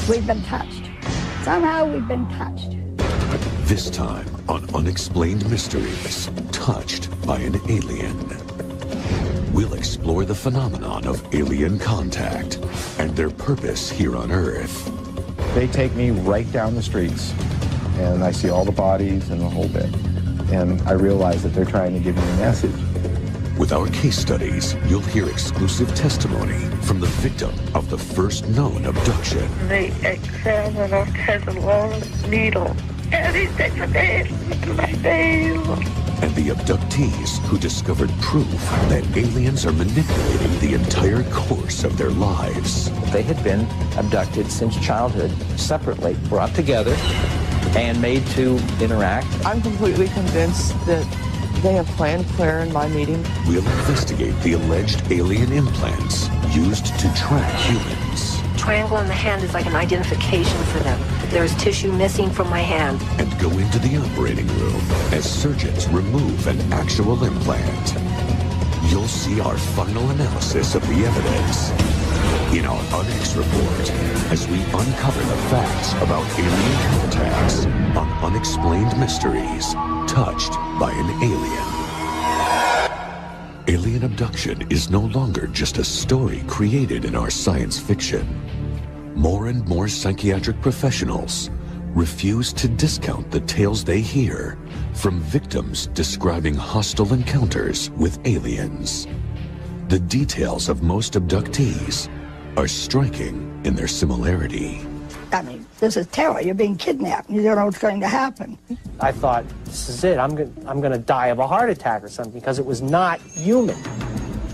We've been touched. Somehow we've been touched. This time on Unexplained Mysteries, touched by an alien. We'll explore the phenomenon of alien contact and their purpose here on Earth. They take me right down the streets, and I see all the bodies and the whole bit. And I realize that they're trying to give me a message. With our case studies, you'll hear exclusive testimony from the victim of the first known abduction. They examine us, has a long needle, and he takes a nail into my nail. And the abductees who discovered proof that aliens are manipulating the entire course of their lives. They had been abducted since childhood, separately, brought together, and made to interact. I'm completely convinced that they have planned Claire and my meeting. We'll investigate the alleged alien implants used to track humans. Triangle in the hand is like an identification for them. There's tissue missing from my hand. And go into the operating room as surgeons remove an actual implant. You'll see our final analysis of the evidence in our UNX report as we uncover the facts about alien contacts on Unexplained Mysteries, touched by an alien. Alien abduction is no longer just a story created in our science fiction. More and more psychiatric professionals refuse to discount the tales they hear from victims describing hostile encounters with aliens. The details of most abductees are striking in their similarity. I mean, this is terror. You're being kidnapped. You don't know what's going to happen. I thought, this is it. I'm going to die of a heart attack or something because it was not human.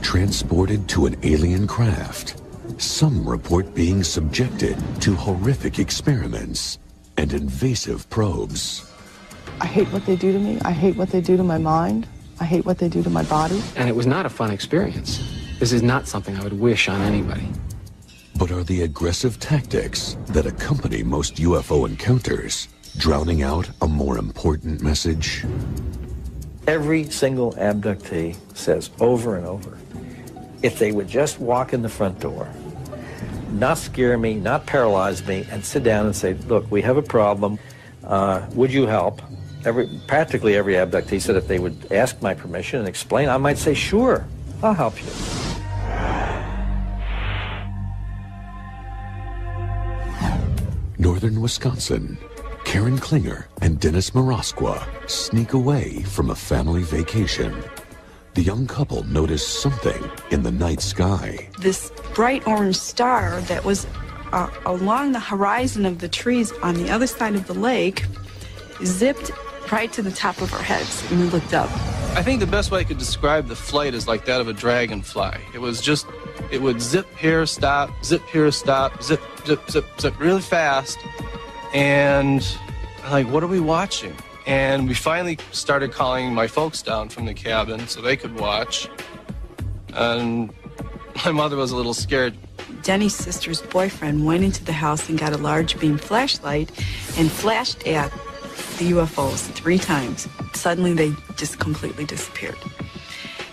Transported to an alien craft, some report being subjected to horrific experiments and invasive probes. I hate what they do to me. I hate what they do to my mind. I hate what they do to my body. And it was not a fun experience. This is not something I would wish on anybody. But are the aggressive tactics that accompany most UFO encounters drowning out a more important message? Every single abductee says over and over, if they would just walk in the front door, not scare me, not paralyze me, and sit down and say, look, we have a problem, would you help? Practically every abductee said if they would ask my permission and explain, I might say, sure, I'll help you. Northern Wisconsin, Karen Klinger and Dennis Marosqua sneak away from a family vacation. The young couple notice something in the night sky. This bright orange star that was along the horizon of the trees on the other side of the lake zipped right to the top of our heads, and we looked up. I think the best way I could describe the flight is like that of a dragonfly. It would zip here, stop, zip here, stop, zip, zip, zip, zip really fast. And like, what are we watching? And we finally started calling my folks down from the cabin so they could watch. And my mother was a little scared. Denny's sister's boyfriend went into the house and got a large beam flashlight and flashed at the UFOs 3 times. Suddenly they just completely disappeared.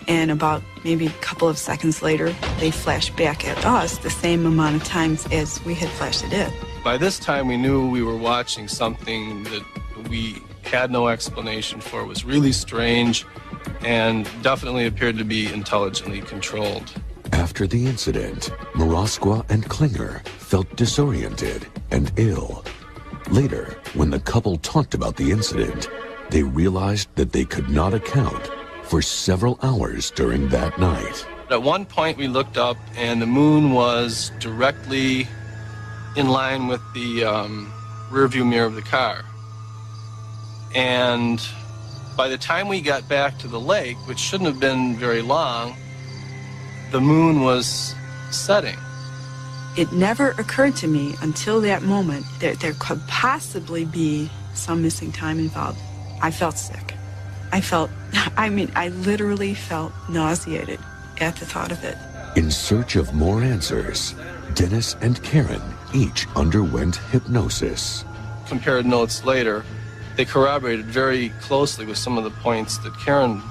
And about maybe a couple of seconds later, they flashed back at us the same amount of times as we had flashed at it. By this time, we knew we were watching something that we had no explanation for. It was really strange and definitely appeared to be intelligently controlled. After the incident, Marosqua and Klinger felt disoriented and ill. Later, when the couple talked about the incident, they realized that they could not account for several hours during that night. At one point, we looked up, and the moon was directly in line with the rearview mirror of the car. And by the time we got back to the lake, which shouldn't have been very long, the moon was setting. It never occurred to me until that moment that there could possibly be some missing time involved. I felt sick. I literally felt nauseated at the thought of it. In search of more answers, Dennis and Karen each underwent hypnosis. Compared notes later, they corroborated very closely with some of the points that Karen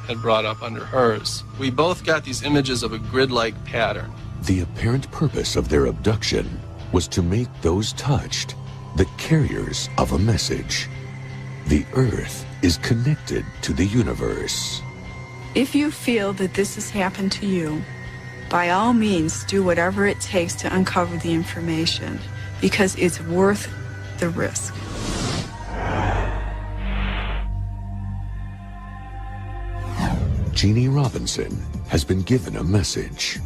had brought up under hers. We both got these images of a grid-like pattern. The apparent purpose of their abduction was to make those touched the carriers of a message. The Earth is connected to the universe. If you feel that this has happened to you, by all means, do whatever it takes to uncover the information, because it's worth the risk. Jeannie Robinson has been given a message.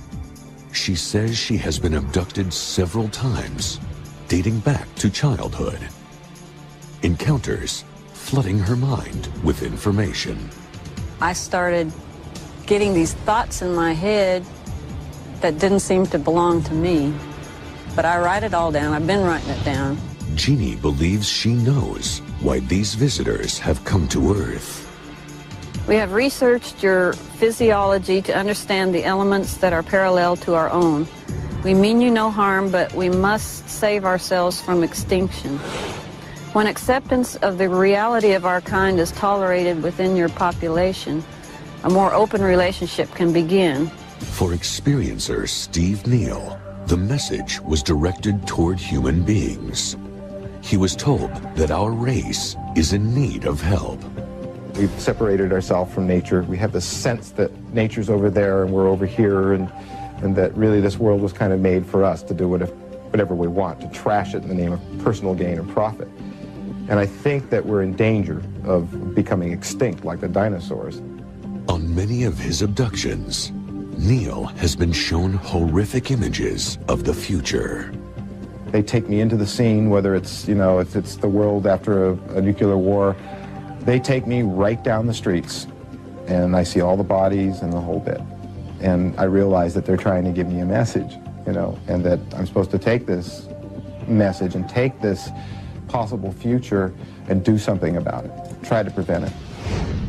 She says she has been abducted several times, dating back to childhood. Encounters flooding her mind with information. I started getting these thoughts in my head that didn't seem to belong to me. But I write it all down. I've been writing it down. Jeannie believes she knows why these visitors have come to Earth. We have researched your physiology to understand the elements that are parallel to our own. We mean you no harm, but we must save ourselves from extinction. When acceptance of the reality of our kind is tolerated within your population, a more open relationship can begin. For experiencer Steve Neal, the message was directed toward human beings. He was told that our race is in need of help. We've separated ourselves from nature. We have this sense that nature's over there and we're over here, and that really this world was kind of made for us to do whatever we want, to trash it in the name of personal gain and profit. And I think that we're in danger of becoming extinct like the dinosaurs. On many of his abductions, Neal has been shown horrific images of the future. They take me into the scene, whether it's, if it's the world after a nuclear war. They take me right down the streets, and I see all the bodies and the whole bit. And I realize that they're trying to give me a message, and that I'm supposed to take this message and take this possible future and do something about it, try to prevent it.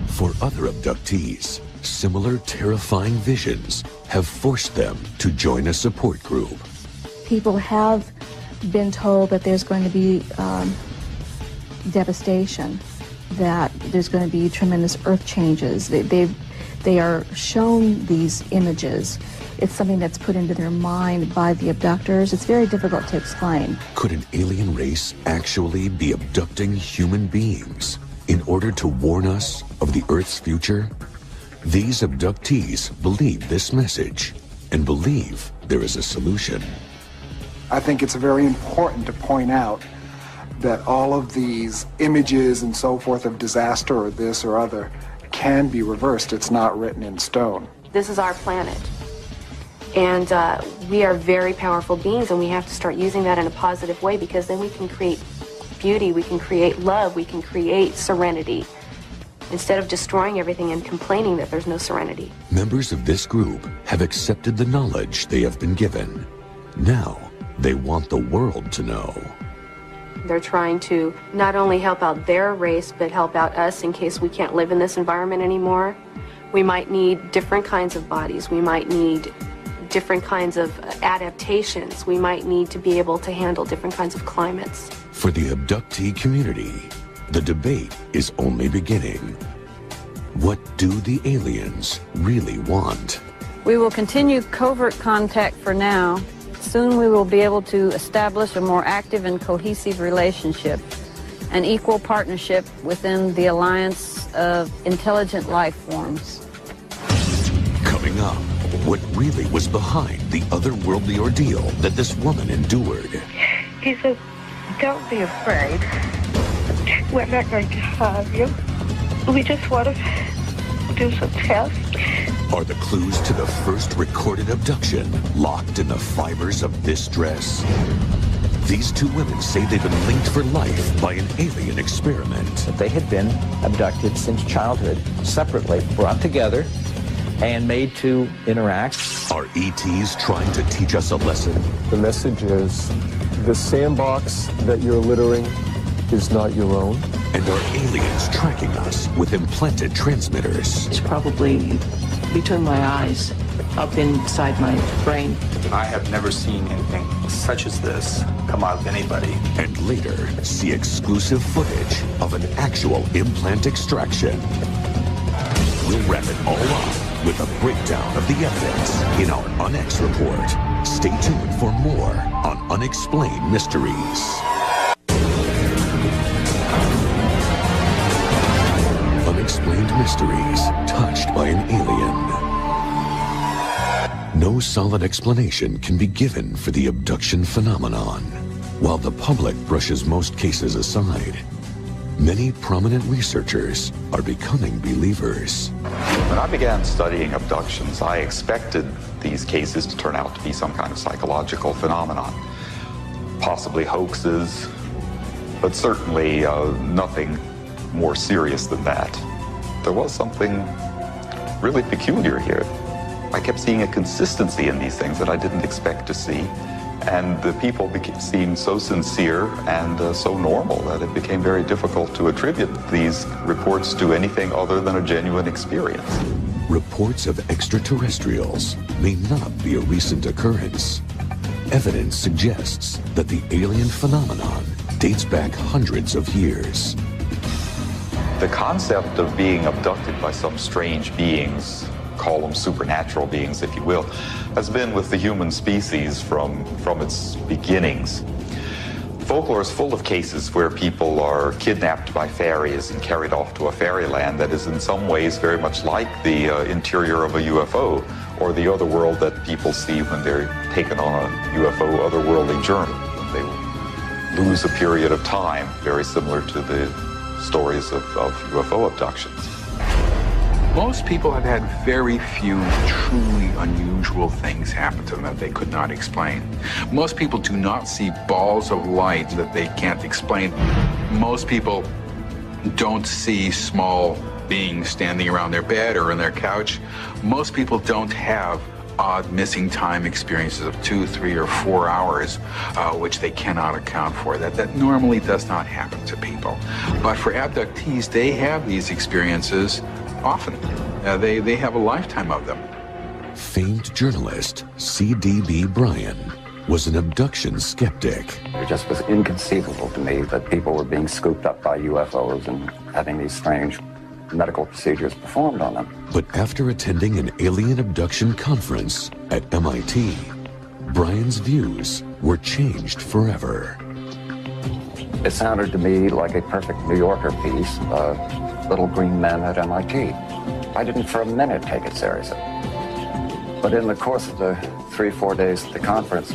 For other abductees, similar terrifying visions have forced them to join a support group. People have been told that there's going to be devastation, that there's going to be tremendous earth changes. They are shown these images. It's something that's put into their mind by the abductors. It's very difficult to explain. Could an alien race actually be abducting human beings in order to warn us of the Earth's future? These abductees believe this message and believe there is a solution. I think it's very important to point out that all of these images and so forth of disaster or this or other can be reversed. It's not written in stone. This is our planet. And we are very powerful beings, and we have to start using that in a positive way, because then we can create beauty, we can create love, we can create serenity, instead of destroying everything and complaining that there's no serenity. Members of this group have accepted the knowledge they have been given. Now, they want the world to know. They're trying to not only help out their race, but help out us in case we can't live in this environment anymore. We might need different kinds of bodies. We might need different kinds of adaptations. We might need to be able to handle different kinds of climates. For the abductee community, the debate is only beginning. What do the aliens really want? We will continue covert contact for now. Soon we will be able to establish a more active and cohesive relationship, an equal partnership within the alliance of intelligent life forms. Coming up, what really was behind the otherworldly ordeal that this woman endured. He said, don't be afraid. We're not going to harm you. We just want to do some tests. Are the clues to the first recorded abduction locked in the fibers of this dress? These two women say they've been linked for life by an alien experiment. They had been abducted since childhood, separately, brought together, and made to interact. Are ETs trying to teach us a lesson? The message is, the sandbox that you're littering is not your own. And are aliens tracking us with implanted transmitters? It's probably between my eyes, up inside my brain. I have never seen anything such as this come out of anybody. And later, see exclusive footage of an actual implant extraction. We'll wrap it all up with a breakdown of the evidence in our UNX report. Stay tuned for more on Unexplained Mysteries. Unexplained Mysteries, touched by an alien. No solid explanation can be given for the abduction phenomenon. While the public brushes most cases aside, many prominent researchers are becoming believers. When I began studying abductions, I expected these cases to turn out to be some kind of psychological phenomenon. Possibly hoaxes, but certainly nothing more serious than that. There was something really peculiar here. I kept seeing a consistency in these things that I didn't expect to see. And the people seemed so sincere and so normal that it became very difficult to attribute these reports to anything other than a genuine experience. Reports of extraterrestrials may not be a recent occurrence. Evidence suggests that the alien phenomenon dates back hundreds of years. The concept of being abducted by some strange beings, call them supernatural beings if you will, has been with the human species from its beginnings. Folklore is full of cases where people are kidnapped by fairies and carried off to a fairyland that is in some ways very much like the interior of a UFO or the other world that people see when they're taken on a UFO otherworldly journey. They lose a period of time, very similar to the stories of UFO abductions. Most people have had very few truly unusual things happen to them that they could not explain. Most people do not see balls of light that they can't explain. Most people don't see small beings standing around their bed or in their couch. Most people don't have odd missing time experiences of 2, 3, or 4 hours, which they cannot account for. That normally does not happen to people. But for abductees, they have these experiences often. They have a lifetime of them. Famed journalist C.D.B. Bryan was an abduction skeptic. It just was inconceivable to me that people were being scooped up by UFOs and having these strange medical procedures performed on them. But after attending an alien abduction conference at MIT, Bryan's views were changed forever. It sounded to me like a perfect New Yorker piece, Little Green Men at MIT. I didn't for a minute take it seriously. But in the course of the 3-4 days that the conference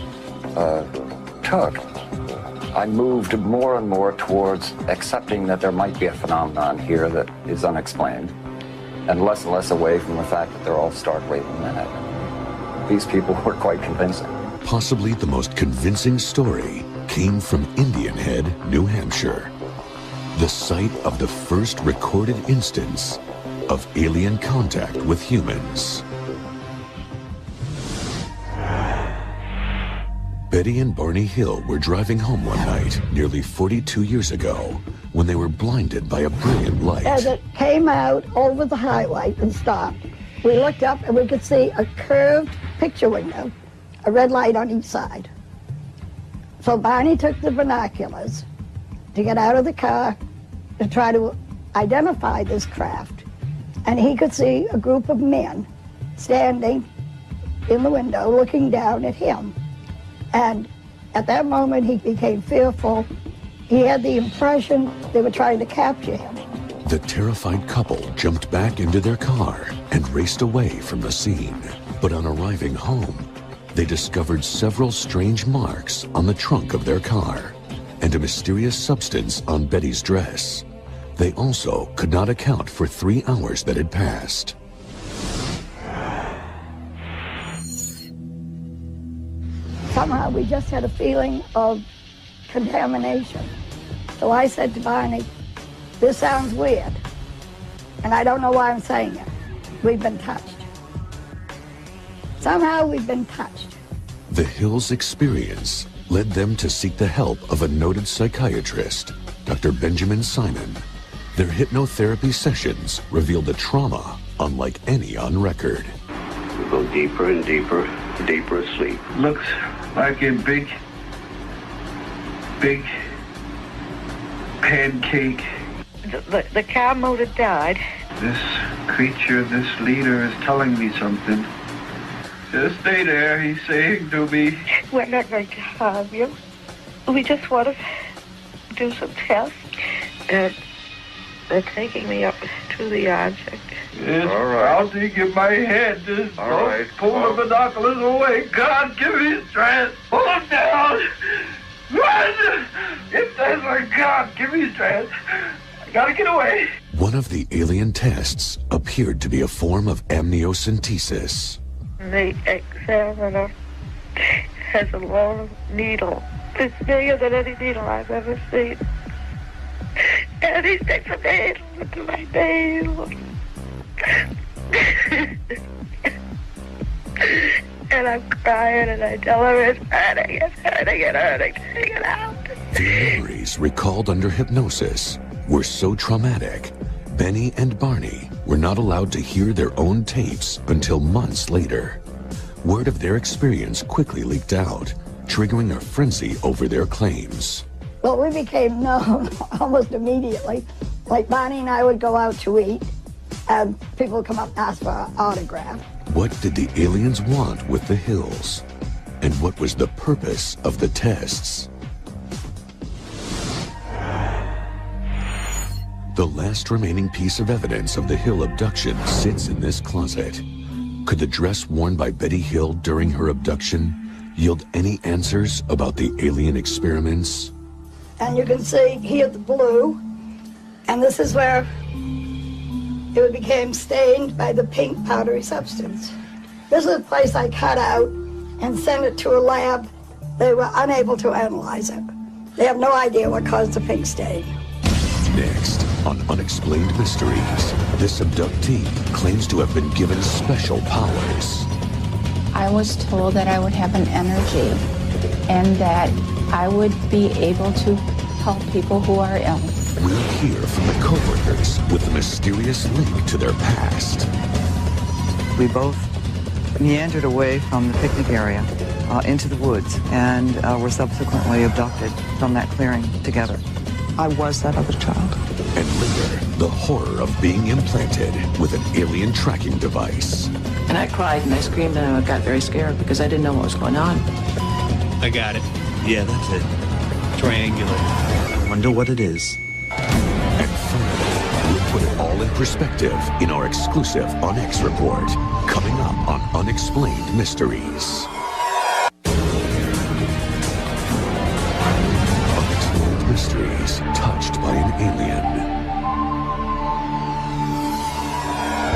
took, I moved more and more towards accepting that there might be a phenomenon here that is unexplained, and less away from the fact that they're all stark raving men. These people were quite convincing. Possibly the most convincing story came from Indian Head, New Hampshire, the site of the first recorded instance of alien contact with humans. Betty and Barney Hill were driving home one night, nearly 42 years ago, when they were blinded by a brilliant light. As it came out over the highway and stopped, we looked up and we could see a curved picture window, a red light on each side. So Barney took the binoculars to get out of the car to try to identify this craft. And he could see a group of men standing in the window looking down at him. And at that moment, he became fearful. He had the impression they were trying to capture him. The terrified couple jumped back into their car and raced away from the scene. But on arriving home, they discovered several strange marks on the trunk of their car and a mysterious substance on Betty's dress. They also could not account for 3 hours that had passed. Somehow we just had a feeling of contamination. So I said to Barney, this sounds weird. And I don't know why I'm saying it. We've been touched. Somehow we've been touched. The Hills' experience led them to seek the help of a noted psychiatrist, Dr. Benjamin Simon. Their hypnotherapy sessions revealed a trauma unlike any on record. We go deeper and deeper, deeper asleep. Looks like a big pancake. The car motor died. This creature, this leader, is telling me something. Just stay there, he's saying to me. We're not going to harm you. We just want to do some tests. And they're taking me up to the object. Yes, all right. I'll dig in my head. Just pull the binoculars away. God, give me strength. Pull them down. Run! If there's a God, give me strength. I gotta get away. One of the alien tests appeared to be a form of amniocentesis. The examiner has a long needle. It's bigger than any needle I've ever seen. And he sticks a needle into my nail. And I'm crying and I tell her it's hurting, it's hurting, it's hurting. Take it out. The memories recalled under hypnosis were so traumatic, Benny and Barney were not allowed to hear their own tapes until months later. Word of their experience quickly leaked out, triggering a frenzy over their claims. Well, we became known almost immediately. Like Bonnie and I would go out to eat, and people would come up and ask for our autograph. What did the aliens want with the hills? And what was the purpose of the tests? The last remaining piece of evidence of the Hill abduction sits in this closet. Could the dress worn by Betty Hill during her abduction yield any answers about the alien experiments? And you can see here the blue, and this is where it became stained by the pink powdery substance. This is a place I cut out and sent it to a lab. They were unable to analyze it. They have no idea what caused the pink stain. Next, on Unexplained Mysteries, this abductee claims to have been given special powers. I was told that I would have an energy and that I would be able to help people who are ill. We'll hear from the co-workers with the mysterious link to their past. We both meandered away from the picnic area into the woods and were subsequently abducted from that clearing together. I was that other child. And later, the horror of being implanted with an alien tracking device. And I cried and I screamed and I got very scared because I didn't know what was going on. I got it. Yeah, that's it. Triangular. I wonder what it is. And finally, we'll put it all in perspective in our exclusive On X report, coming up on Unexplained Mysteries. Unexplained Mysteries, touched by an alien.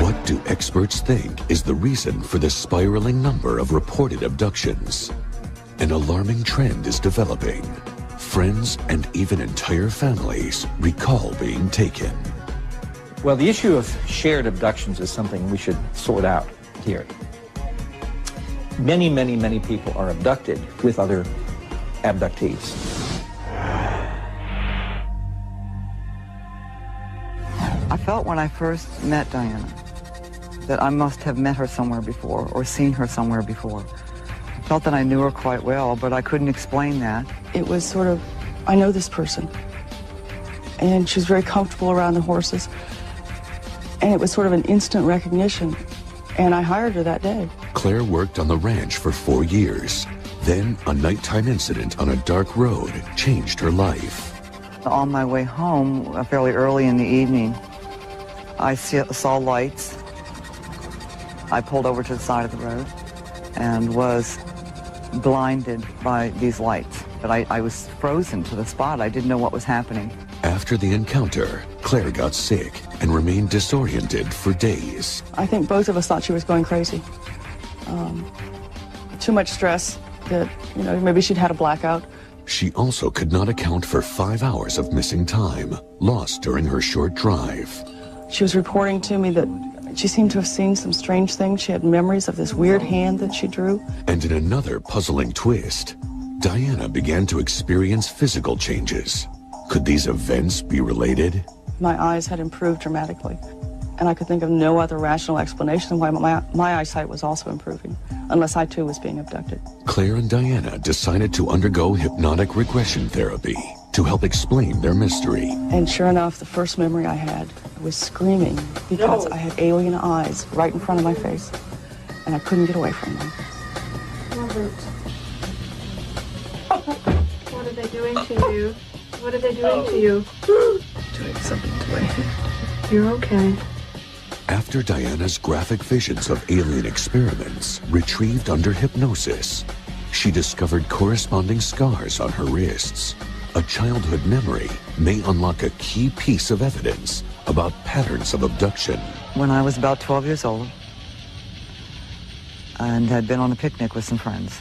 What do experts think is the reason for the spiraling number of reported abductions? An alarming trend is developing. Friends and even entire families recall being taken. Well, the issue of shared abductions is something we should sort out here. Many, many, many people are abducted with other abductees. I felt when I first met Diana that I must have met her somewhere before or seen her somewhere before. I felt that I knew her quite well, but I couldn't explain that. It was sort of, I know this person. And she was very comfortable around the horses. And it was sort of an instant recognition. And I hired her that day. Claire worked on the ranch for 4 years. Then a nighttime incident on a dark road changed her life. On my way home, fairly early in the evening, I saw lights. I pulled over to the side of the road and was blinded by these lights. But I was frozen to the spot. I didn't know what was happening. After the encounter, Claire got sick and remained disoriented for days. I think both of us thought she was going crazy. Too much stress that, maybe she'd had a blackout. She also could not account for 5 hours of missing time, lost during her short drive. She was reporting to me that she seemed to have seen some strange things. She had memories of this weird hand that she drew. And in another puzzling twist, Diana began to experience physical changes. Could these events be related? My eyes had improved dramatically, and I could think of no other rational explanation why my eyesight was also improving, unless I too was being abducted. Claire and Diana decided to undergo hypnotic regression therapy. to help explain their mystery. And sure enough, the first memory I had was screaming because I had alien eyes right in front of my face, and I couldn't get away from them. Robert. What are they doing to you? What are they doing to you? Doing something to my head. You're okay. After Diana's graphic visions of alien experiments retrieved under hypnosis, she discovered corresponding scars on her wrists. A childhood memory may unlock a key piece of evidence about patterns of abduction. When I was about 12 years old and had been on a picnic with some friends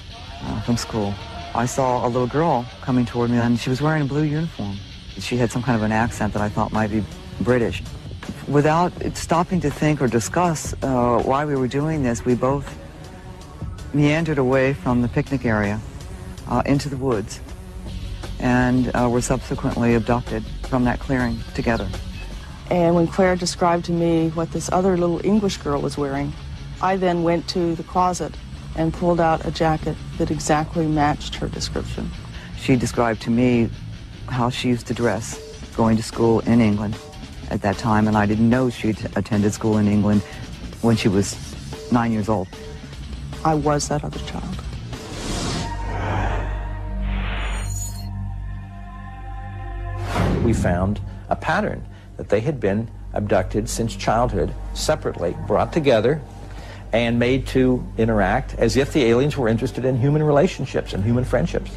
from school, I saw a little girl coming toward me, and she was wearing a blue uniform. She had some kind of an accent that I thought might be British. Without stopping to think or discuss why we were doing this, we both meandered away from the picnic area into the woods, and were subsequently abducted from that clearing together. And when Claire described to me what this other little English girl was wearing, I then went to the closet and pulled out a jacket that exactly matched her description. She described to me how she used to dress going to school in England at that time, and I didn't know she'd attended school in England when she was 9 years old. I was that other child. We found a pattern that they had been abducted since childhood, separately, brought together, and made to interact as if the aliens were interested in human relationships and human friendships.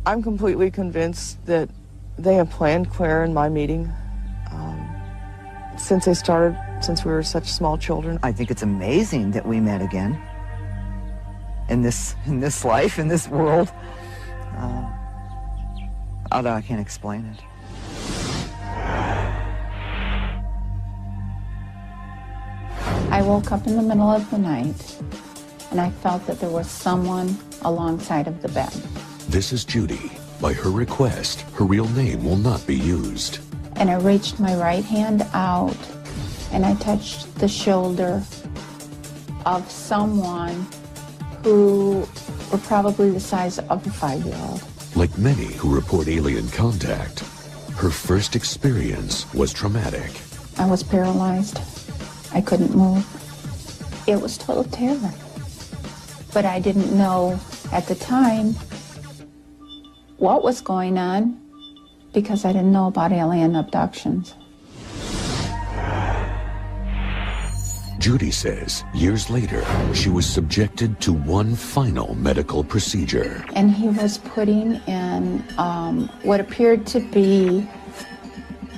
I'm completely convinced that they have planned Claire and my meeting since we were such small children. I think it's amazing that we met again in this life, in this world. Although I can't explain it. I woke up in the middle of the night, and I felt that there was someone alongside of the bed. This is Judy. By her request, her real name will not be used. And I reached my right hand out, and I touched the shoulder of someone who were probably the size of a 5-year-old. Like many who report alien contact, her first experience was traumatic. I was paralyzed. I couldn't move. It was total terror. But I didn't know at the time what was going on because I didn't know about alien abductions. Judy says years later, she was subjected to one final medical procedure. And he was putting in what appeared to be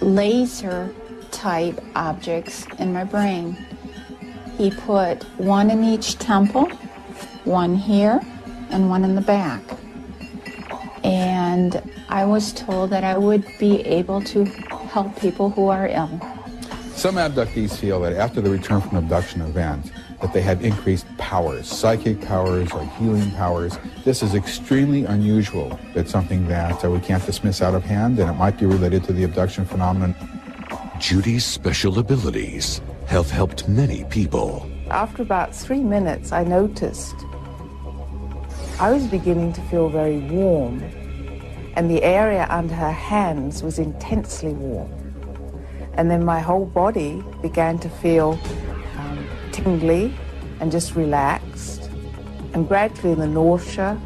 laser-type objects in my brain. He put one in each temple, one here, and one in the back. And I was told that I would be able to help people who are ill. Some abductees feel that after the return from an abduction event, that they have increased powers, psychic powers or healing powers. This is extremely unusual. It's something that we can't dismiss out of hand, and it might be related to the abduction phenomenon. Judy's special abilities have helped many people. After about 3 minutes, I noticed I was beginning to feel very warm, and the area under her hands was intensely warm. And then my whole body began to feel tingly and just relaxed. And gradually the nausea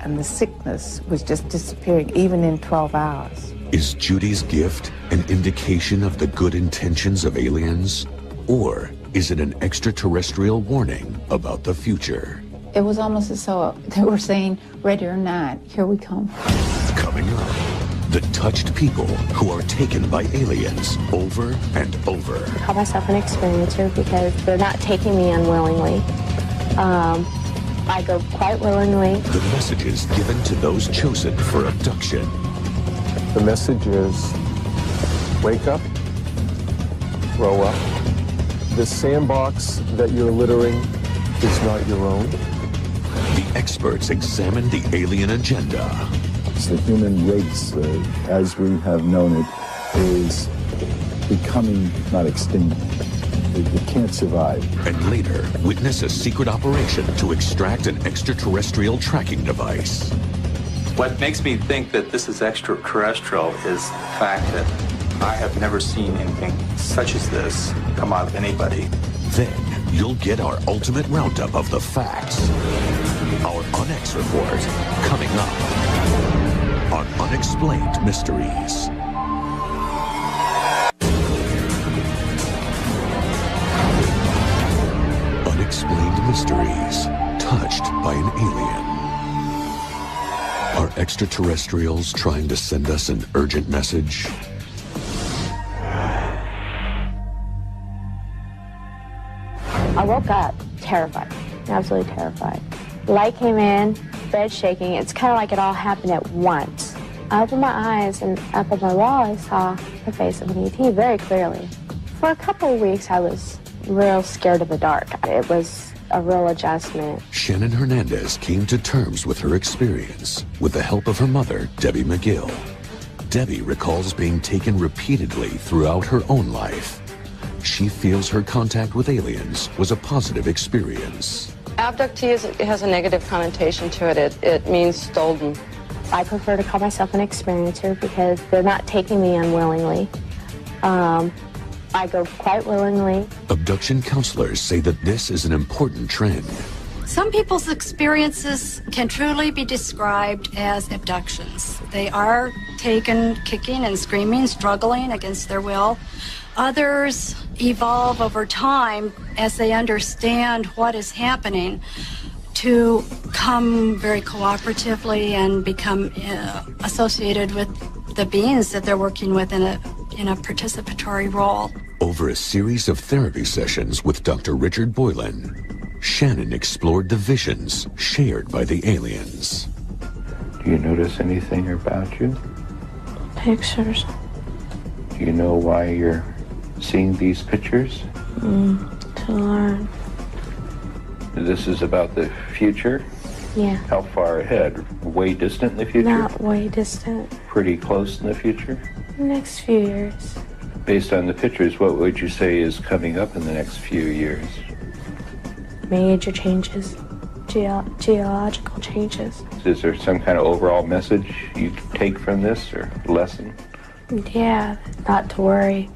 and the sickness was just disappearing, even in 12 hours. Is Judy's gift an indication of the good intentions of aliens? Or is it an extraterrestrial warning about the future? It was almost as though they were saying, ready or not, here we come. Coming up, the touched people who are taken by aliens over and over. I call myself an experiencer because they're not taking me unwillingly. I go quite willingly. The messages given to those chosen for abduction. The message is, wake up, grow up. This sandbox that you're littering is not your own. The experts examine the alien agenda. The human race, as we have known it, is becoming not extinct. It can't survive. And later, witness a secret operation to extract an extraterrestrial tracking device. What makes me think that this is extraterrestrial is the fact that I have never seen anything such as this come out of anybody. Then you'll get our ultimate roundup of the facts. Our UnX report coming up on Unexplained Mysteries. Unexplained Mysteries, touched by an alien. Are extraterrestrials trying to send us an urgent message? I woke up terrified, absolutely terrified. Light came in, bed shaking. It's kind of like it all happened at once. I opened my eyes, and up on my wall I saw the face of an ET very clearly. For a couple of weeks I was real scared of the dark. It was a real adjustment. Shannon Hernandez came to terms with her experience with the help of her mother, Debbie McGill. Debbie recalls being taken repeatedly throughout her own life. She feels her contact with aliens was a positive experience. Abductee has a negative connotation to it. It means stolen. I prefer to call myself an experiencer because they're not taking me unwillingly. I go quite willingly. Abduction counselors say that this is an important trend. Some people's experiences can truly be described as abductions. They are taken kicking and screaming, struggling against their will. Others evolve over time as they understand what is happening to come very cooperatively and become associated with the beings that they're working with in a participatory role. Over a series of therapy sessions with Dr. Richard Boylan, Shannon explored the visions shared by the aliens. Do you notice anything about you? Pictures. Do you know why you're seeing these pictures? To learn. This is about the future? Yeah. How far ahead? Way distant in the future? Not way distant. Pretty close in the future? Next few years. Based on the pictures, what would you say is coming up in the next few years? Major changes. Geological changes. Is there some kind of overall message you take from this or lesson? Yeah, not to worry.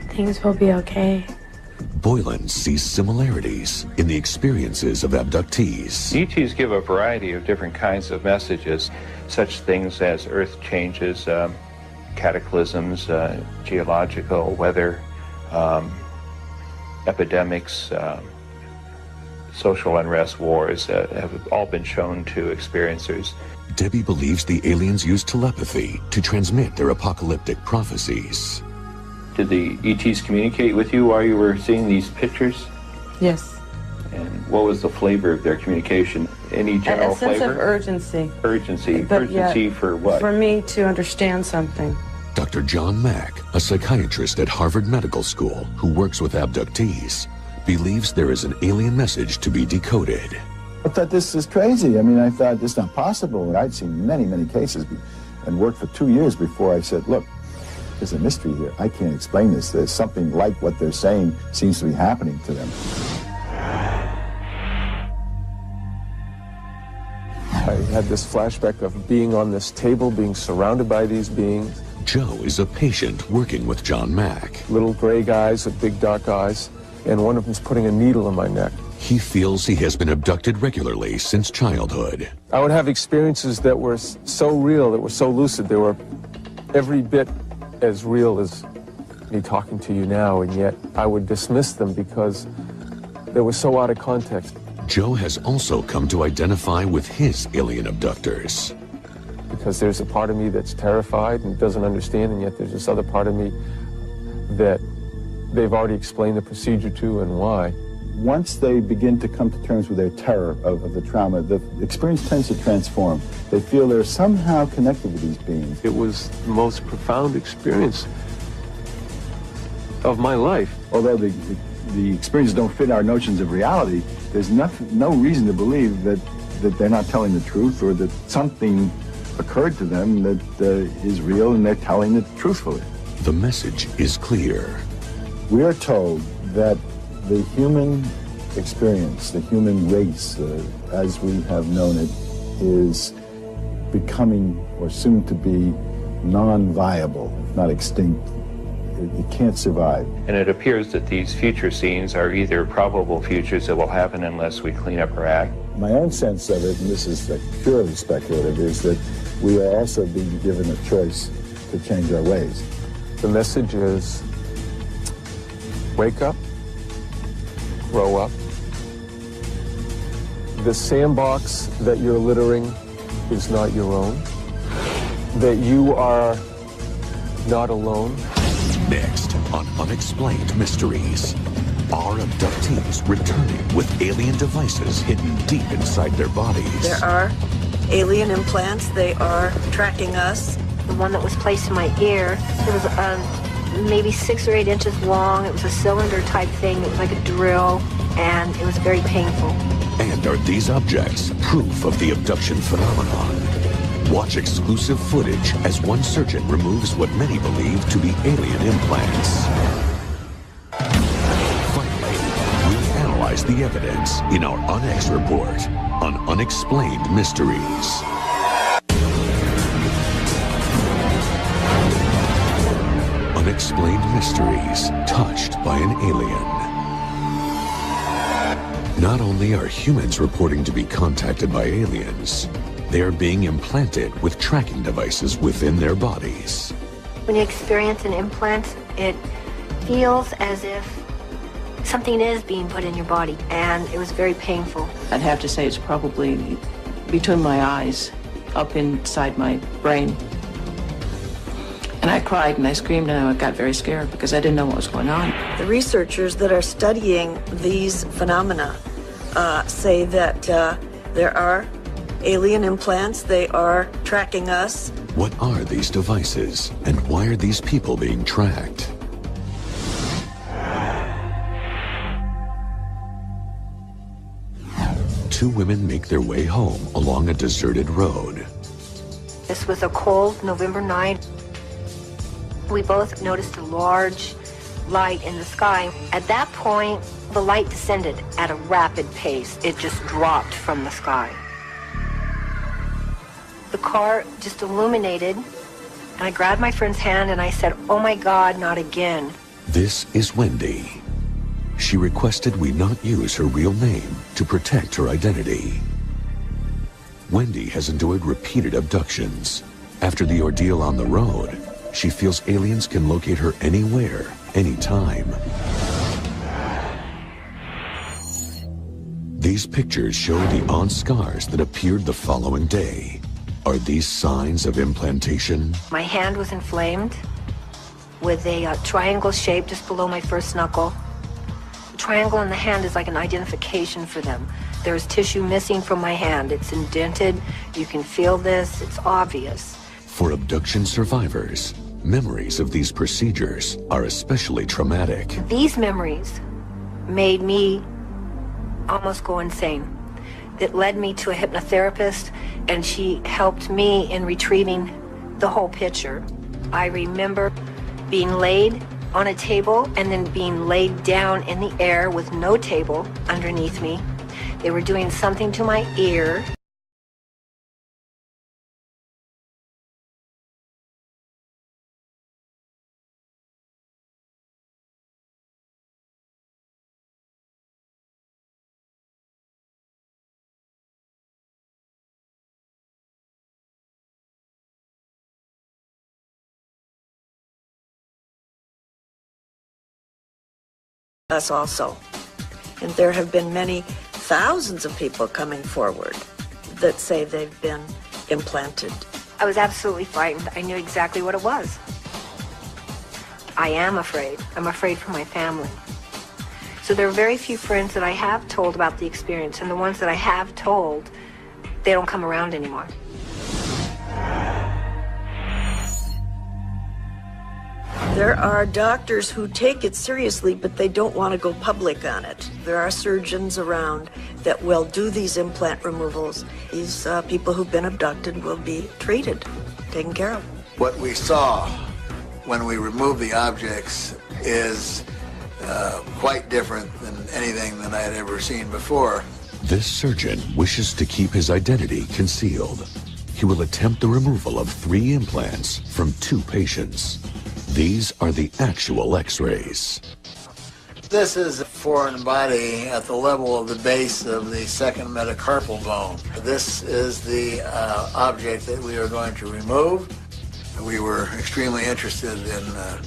Things will be okay. Boylan sees similarities in the experiences of abductees. ETs give a variety of different kinds of messages, such things as earth changes, cataclysms, geological weather, epidemics, social unrest, wars have all been shown to experiencers. Debbie believes the aliens use telepathy to transmit their apocalyptic prophecies. Did the ETs communicate with you while you were seeing these pictures? Yes. And what was the flavor of their communication? Any general flavor? A sense of urgency. Urgency. But urgency yet, for what? For me to understand something. Dr. John Mack, a psychiatrist at Harvard Medical School who works with abductees, believes there is an alien message to be decoded. I thought this is crazy. I mean, I thought this is not possible. I'd seen many, many cases and worked for 2 years before I said, look, there's a mystery here. I can't explain this. There's something like what they're saying seems to be happening to them. I had this flashback of being on this table, being surrounded by these beings. Joe is a patient working with John Mack. Little gray guys with big dark eyes, and one of them's putting a needle in my neck. He feels he has been abducted regularly since childhood. I would have experiences that were so real, that were so lucid, they were every bit as real as me talking to you now, and yet I would dismiss them because they were so out of context. Joe has also come to identify with his alien abductors. Because there's a part of me that's terrified and doesn't understand, and yet there's this other part of me that they've already explained the procedure to and why. Once they begin to come to terms with their terror of the trauma, the experience tends to transform. They feel they're somehow connected with these beings. It was the most profound experience of my life. Although the experiences don't fit our notions of reality, there's no reason to believe that they're not telling the truth or that something occurred to them that is real and they're telling it truthfully. The message is clear. We are told that the human experience, the human race, as we have known it, is becoming or soon to be non-viable, not extinct. It can't survive. And it appears that these future scenes are either probable futures that will happen unless we clean up our act. My own sense of it, and this is purely speculative, is that we are also being given a choice to change our ways. The message is, wake up, grow up. The sandbox that you're littering is not your own. That you are not alone. Next on Unexplained Mysteries, are abductees returning with alien devices hidden deep inside their bodies? There are alien implants. They are tracking us. The one that was placed in my ear, it was maybe 6 or 8 inches long. It was a cylinder type thing. It was like a drill, and it was very painful. And are these objects proof of the abduction phenomenon? Watch exclusive footage as one surgeon removes what many believe to be alien implants. Finally, we analyze the evidence in our UNX report on Unexplained Mysteries. Unexplained Mysteries, touched by an alien. Not only are humans reporting to be contacted by aliens, they are being implanted with tracking devices within their bodies. When you experience an implant, it feels as if something is being put in your body, and it was very painful. I'd have to say it's probably between my eyes, up inside my brain. And I cried and I screamed and I got very scared because I didn't know what was going on. The researchers that are studying these phenomena say that there are alien implants. They are tracking us. What are these devices, and why are these people being tracked? Two women make their way home along a deserted road. This was a cold November night. We both noticed a large light in the sky. At that point, the light descended at a rapid pace. It just dropped from the sky. The car just illuminated, and I grabbed my friend's hand and I said, "Oh my God, not again." This is Wendy. She requested we not use her real name to protect her identity. Wendy has endured repeated abductions. After the ordeal on the road, she feels aliens can locate her anywhere, anytime. These pictures show the on scars that appeared the following day. Are these signs of implantation? My hand was inflamed with a triangle shape just below my first knuckle. The triangle in the hand is like an identification for them. There's tissue missing from my hand. It's indented. You can feel this. It's obvious. For abduction survivors, memories of these procedures are especially traumatic. These memories made me almost go insane. It led me to a hypnotherapist, and she helped me in retrieving the whole picture. I remember being laid on a table and then being laid down in the air with no table underneath me. They were doing something to my ear. Us also. And there have been many thousands of people coming forward that say they've been implanted. I was absolutely frightened. I knew exactly what it was. I am afraid. I'm afraid for my family. So there are very few friends that I have told about the experience, and the ones that I have told, they don't come around anymore. There are doctors who take it seriously, but they don't want to go public on it. There are surgeons around that will do these implant removals. These people who've been abducted will be treated, taken care of. What we saw when we removed the objects is quite different than anything that I had ever seen before. This surgeon wishes to keep his identity concealed. he will attempt the removal of 3 implants from 2 patients. These are the actual X-rays. This is a foreign body at the level of the base of the second metacarpal bone. This is the object that we are going to remove. We were extremely interested in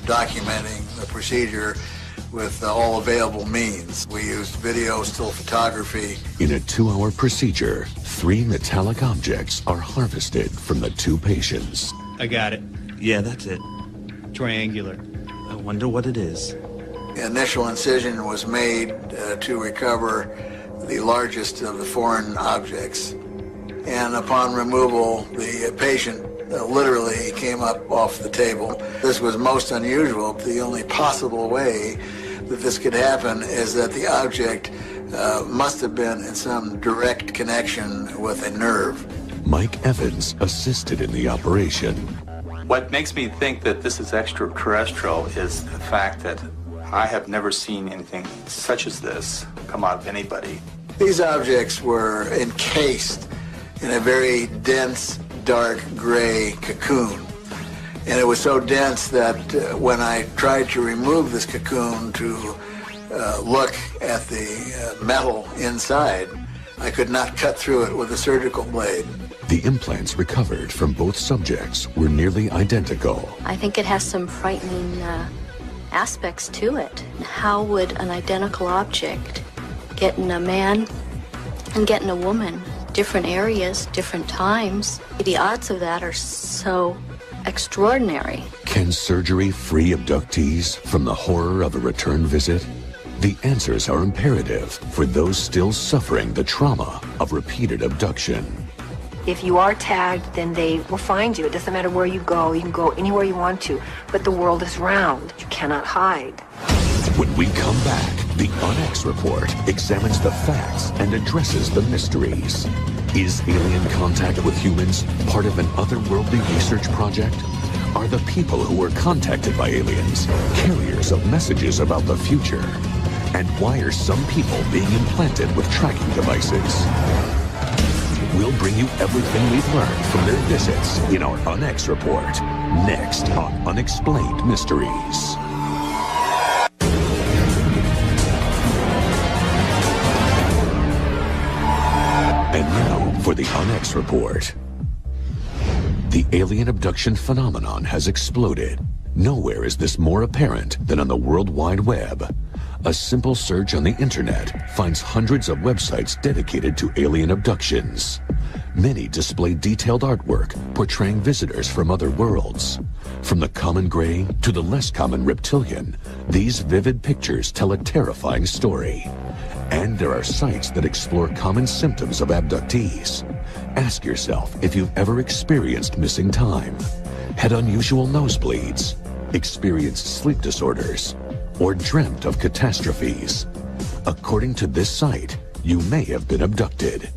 documenting the procedure with all available means. We used video, still photography. In a 2-hour procedure, 3 metallic objects are harvested from the 2 patients. I got it. Yeah, that's it. Triangular. I wonder what it is. The initial incision was made to recover the largest of the foreign objects. And upon removal, the patient literally came up off the table. This was most unusual. The only possible way that this could happen is that the object must have been in some direct connection with a nerve. Mike Evans assisted in the operation. What makes me think that this is extraterrestrial is the fact that I have never seen anything such as this come out of anybody. These objects were encased in a very dense, dark gray cocoon. And it was so dense that when I tried to remove this cocoon to look at the metal inside, I could not cut through it with a surgical blade. The implants recovered from both subjects were nearly identical. I think it has some frightening aspects to it. How would an identical object get in a man and get in a woman? Different areas, different times. The odds of that are so extraordinary. Can surgery free abductees from the horror of a return visit? The answers are imperative for those still suffering the trauma of repeated abduction. If you are tagged, then they will find you. It doesn't matter where you go. You can go anywhere you want to. But the world is round. You cannot hide. When we come back, the UNX report examines the facts and addresses the mysteries. Is alien contact with humans part of an otherworldly research project? Are the people who were contacted by aliens carriers of messages about the future? And why are some people being implanted with tracking devices? We'll bring you everything we've learned from their visits in our UNX report, next on Unexplained Mysteries. And now for the UNX report. The alien abduction phenomenon has exploded. Nowhere is this more apparent than on the World Wide Web. A simple search on the internet finds hundreds of websites dedicated to alien abductions. Many display detailed artwork portraying visitors from other worlds. From the common gray to the less common reptilian, these vivid pictures tell a terrifying story. And there are sites that explore common symptoms of abductees. Ask yourself if you've ever experienced missing time, had unusual nosebleeds, experienced sleep disorders, or dreamt of catastrophes. According to this site, you may have been abducted.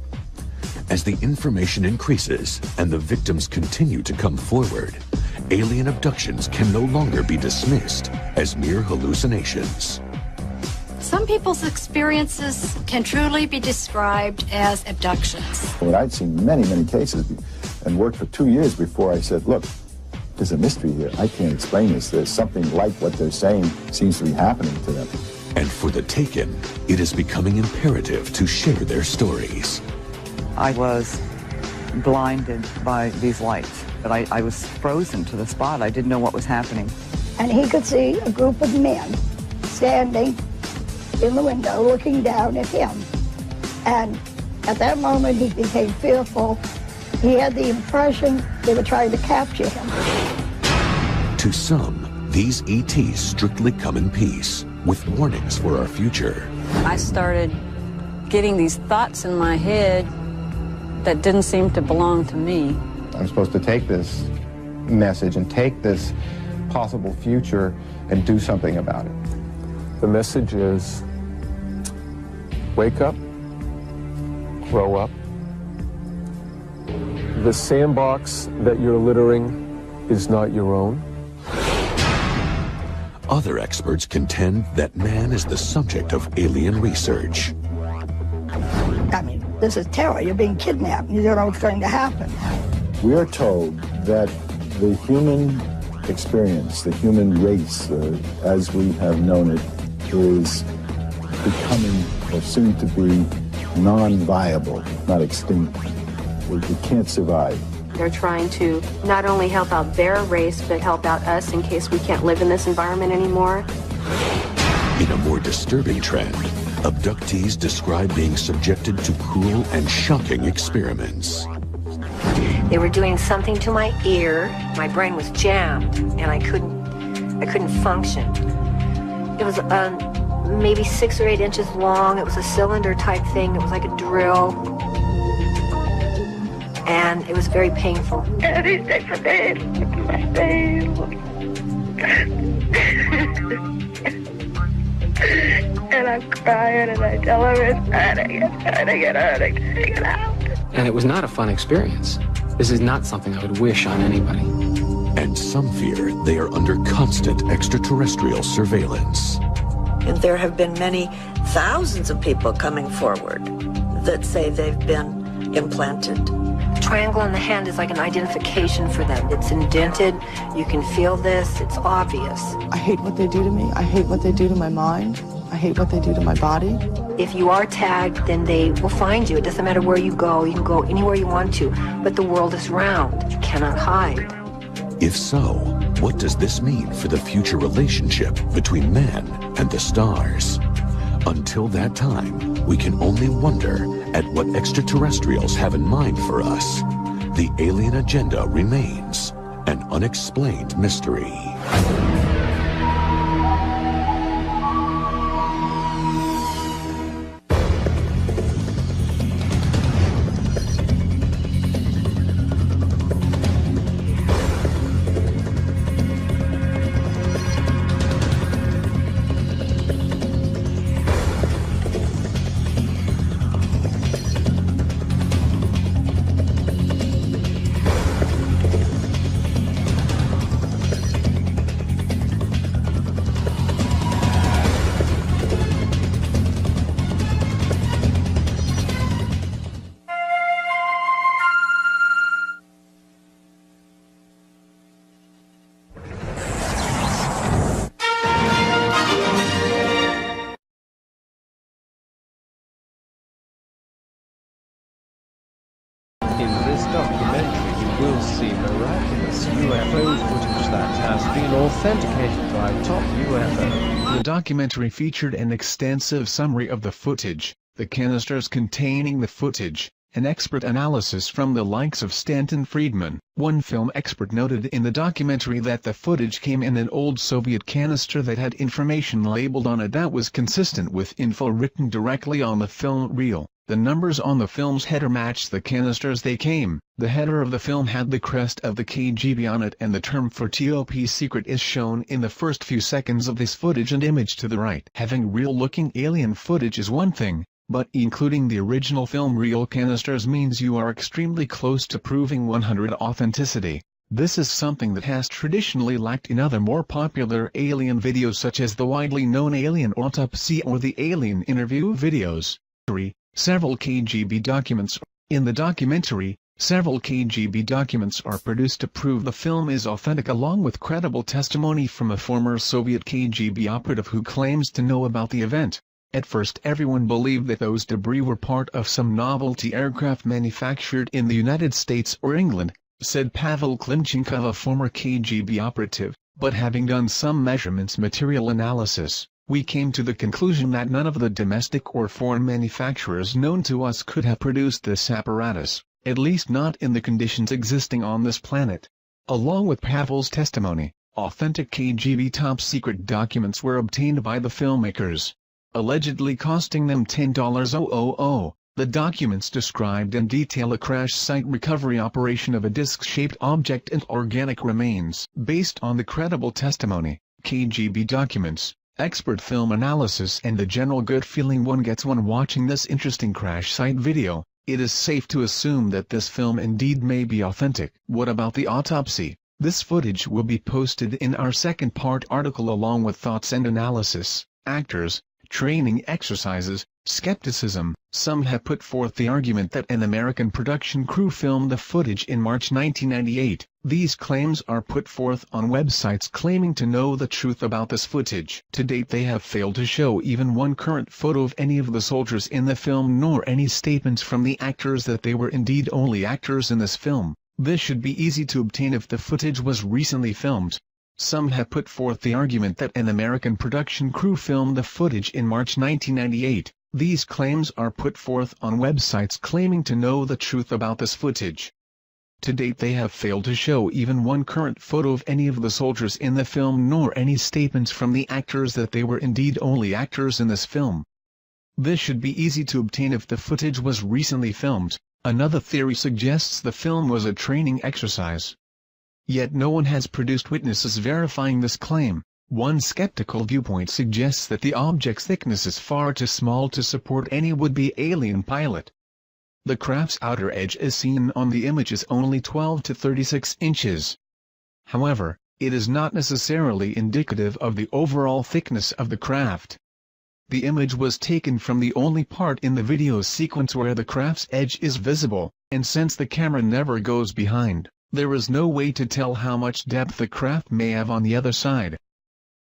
As the information increases and the victims continue to come forward, alien abductions can no longer be dismissed as mere hallucinations. Some people's experiences can truly be described as abductions. Well, I'd seen many, many cases and worked for 2 years before I said, look, there's a mystery here. I can't explain this. There's something like what they're saying seems to be happening to them. And for the taken, it is becoming imperative to share their stories. I was blinded by these lights, but I was frozen to the spot. I didn't know what was happening. And he could see a group of men standing in the window looking down at him. And at that moment, he became fearful. He had the impression they were trying to capture him. To some, these ETs strictly come in peace, with warnings for our future. I started getting these thoughts in my head that didn't seem to belong to me. I'm supposed to take this message and take this possible future and do something about it. The message is, wake up, grow up. The sandbox that you're littering is not your own. Other experts contend that man is the subject of alien research. I mean, this is terror. You're being kidnapped. You don't know what's going to happen. We are told that the human experience, the human race, as we have known it, is becoming or soon to be non-viable, not extinct. We can't survive. They're trying to not only help out their race, but help out us in case we can't live in this environment anymore. In a more disturbing trend, abductees describe being subjected to cruel and shocking experiments. They were doing something to my ear. My brain was jammed, and I couldn't function. It was maybe 6 or 8 inches long. It was a cylinder type thing. It was like a drill. And it was very painful. And he takes a pain. And I'm crying, and I tell him it's hurting, get out. And it was not a fun experience. This is not something I would wish on anybody. And some fear they are under constant extraterrestrial surveillance. And there have been many thousands of people coming forward that say they've been implanted. The triangle on the hand is like an identification for them. It's indented. You can feel this. It's obvious. I hate what they do to me. I hate what they do to my mind. I hate what they do to my body. If you are tagged, then they will find you. It doesn't matter where you go. You can go anywhere you want to. But the world is round. You cannot hide. If so, what does this mean for the future relationship between man and the stars? Until that time, we can only wonder at what extraterrestrials have in mind for us. The alien agenda remains an unexplained mystery. In this documentary you will see miraculous UFO footage that has been authenticated by top UFO. The documentary featured an extensive summary of the footage, the canisters containing the footage, an expert analysis from the likes of Stanton Friedman. One film expert noted in the documentary that the footage came in an old Soviet canister that had information labeled on it that was consistent with info written directly on the film reel. The numbers on the film's header matched the canisters they came. The header of the film had the crest of the KGB on it, and the term for top secret is shown in the first few seconds of this footage and image to the right. Having real-looking alien footage is one thing, but including the original film reel canisters means you are extremely close to proving 100% authenticity. This is something that has traditionally lacked in other more popular alien videos such as the widely known Alien Autopsy or the Alien Interview videos. Several KGB documents. In the documentary, several KGB documents are produced to prove the film is authentic, along with credible testimony from a former Soviet KGB operative who claims to know about the event. At first everyone believed that those debris were part of some novelty aircraft manufactured in the United States or England, said Pavel Klimchenkov, a former KGB operative, but having done some measurements material analysis, we came to the conclusion that none of the domestic or foreign manufacturers known to us could have produced this apparatus, at least not in the conditions existing on this planet. Along with Pavel's testimony, authentic KGB top-secret documents were obtained by the filmmakers, allegedly costing them $10,000. The documents described in detail a crash site recovery operation of a disc-shaped object and organic remains. Based on the credible testimony, KGB documents, expert film analysis and the general good feeling one gets when watching this interesting crash site video, it is safe to assume that this film indeed may be authentic. What about the autopsy? This footage will be posted in our second part article along with thoughts and analysis, actors, training exercises, Skepticism. Some have put forth the argument that an American production crew filmed the footage in March 1998. These claims are put forth on websites claiming to know the truth about this footage. To date they have failed to show even one current photo of any of the soldiers in the film nor any statements from the actors that they were indeed only actors in this film. This should be easy to obtain if the footage was recently filmed. Some have put forth the argument that an American production crew filmed the footage in March 1998. These claims are put forth on websites claiming to know the truth about this footage. To date they have failed to show even one current photo of any of the soldiers in the film nor any statements from the actors that they were indeed only actors in this film. This should be easy to obtain if the footage was recently filmed. Another theory suggests the film was a training exercise. Yet no one has produced witnesses verifying this claim. One skeptical viewpoint suggests that the object's thickness is far too small to support any would-be alien pilot. The craft's outer edge as seen on the image is only 12 to 36 inches. However, it is not necessarily indicative of the overall thickness of the craft. The image was taken from the only part in the video sequence where the craft's edge is visible, and since the camera never goes behind, there is no way to tell how much depth the craft may have on the other side.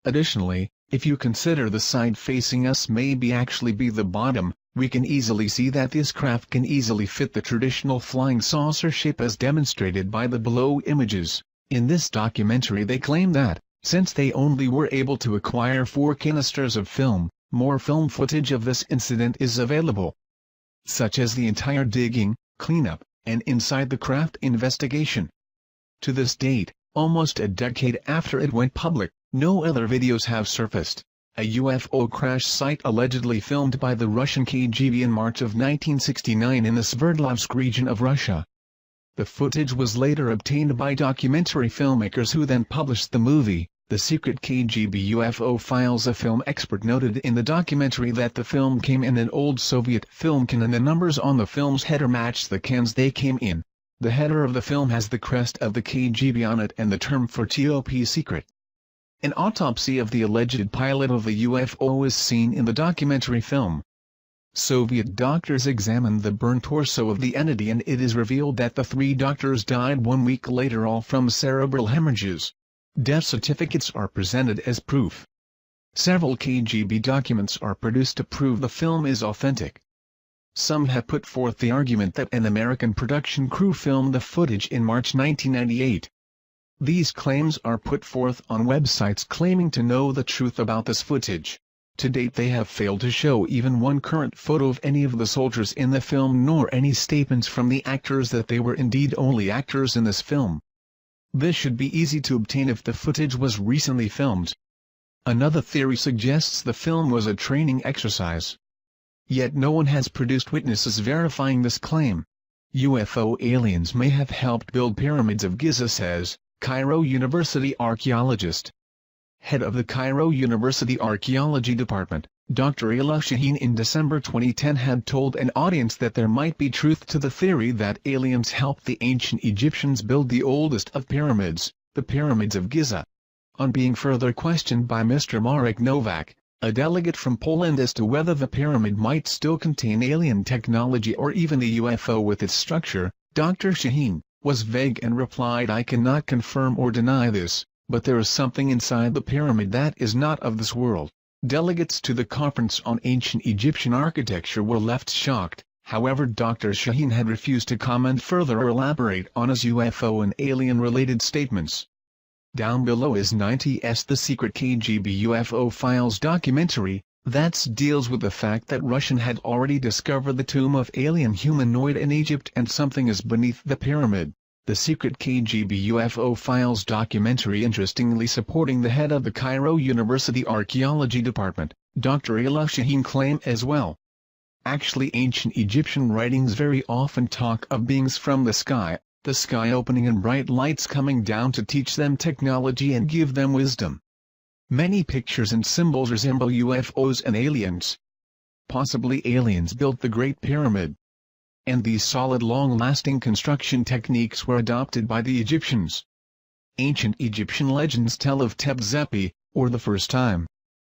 Additionally, if you consider the side facing us may actually be the bottom, we can easily see that this craft can easily fit the traditional flying saucer shape as demonstrated by the below images. In this documentary they claim that, since they only were able to acquire 4 canisters of film, more film footage of this incident is available, such as the entire digging, cleanup, and inside the craft investigation. To this date, almost a decade after it went public, no other videos have surfaced. A UFO crash site allegedly filmed by the Russian KGB in March of 1969 in the Sverdlovsk region of Russia. The footage was later obtained by documentary filmmakers who then published the movie, The Secret KGB UFO Files. A film expert noted in the documentary that the film came in an old Soviet film can and the numbers on the film's header matched the cans they came in. The header of the film has the crest of the KGB on it and the term for top secret. An autopsy of the alleged pilot of the UFO is seen in the documentary film. Soviet doctors examined the burned torso of the entity and it is revealed that the 3 doctors died 1 week later, all from cerebral hemorrhages. Death certificates are presented as proof. Several KGB documents are produced to prove the film is authentic. Some have put forth the argument that an American production crew filmed the footage in March 1998. These claims are put forth on websites claiming to know the truth about this footage. To date they have failed to show even one current photo of any of the soldiers in the film nor any statements from the actors that they were indeed only actors in this film. This should be easy to obtain if the footage was recently filmed. Another theory suggests the film was a training exercise. Yet no one has produced witnesses verifying this claim. UFO aliens may have helped build pyramids of Giza, says Cairo University archaeologist. Head of the Cairo University Archaeology Department, Dr. Ayla Shaheen in December 2010 had told an audience that there might be truth to the theory that aliens helped the ancient Egyptians build the oldest of pyramids, the pyramids of Giza. On being further questioned by Mr. Marek Nowak, a delegate from Poland, as to whether the pyramid might still contain alien technology or even a UFO with its structure, Dr. Shaheen was vague and replied, "I cannot confirm or deny this, but there is something inside the pyramid that is not of this world." Delegates to the conference on ancient Egyptian architecture were left shocked. However, Dr. Shaheen had refused to comment further or elaborate on his UFO and alien-related statements. Down below is 90's The Secret KGB UFO Files documentary, that deals with the fact that Russian had already discovered the tomb of alien humanoid in Egypt and something is beneath the pyramid. The Secret KGB UFO Files documentary interestingly supporting the head of the Cairo University Archaeology Department, Dr. Ayla Shaheen claim as well. Actually, ancient Egyptian writings very often talk of beings from the sky opening and bright lights coming down to teach them technology and give them wisdom. Many pictures and symbols resemble UFOs and aliens. Possibly aliens built the Great Pyramid. And these solid long-lasting construction techniques were adopted by the Egyptians. Ancient Egyptian legends tell of Tep Zepi, or the first time.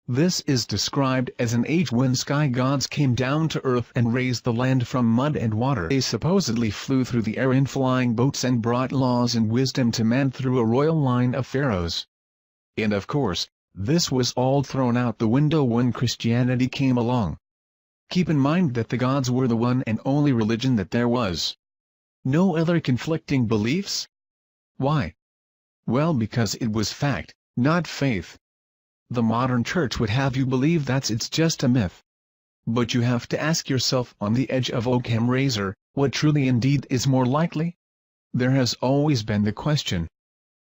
This is described as an age when sky gods came down to earth and raised the land from mud and water. They supposedly flew through the air in flying boats and brought laws and wisdom to man through a royal line of pharaohs. And of course, this was all thrown out the window when Christianity came along. Keep in mind that the gods were the one and only religion that there was. No other conflicting beliefs? Why? Well, because it was fact, not faith. The modern church would have you believe it's just a myth. But you have to ask yourself on the edge of Occam razor, what truly indeed is more likely? There has always been the question.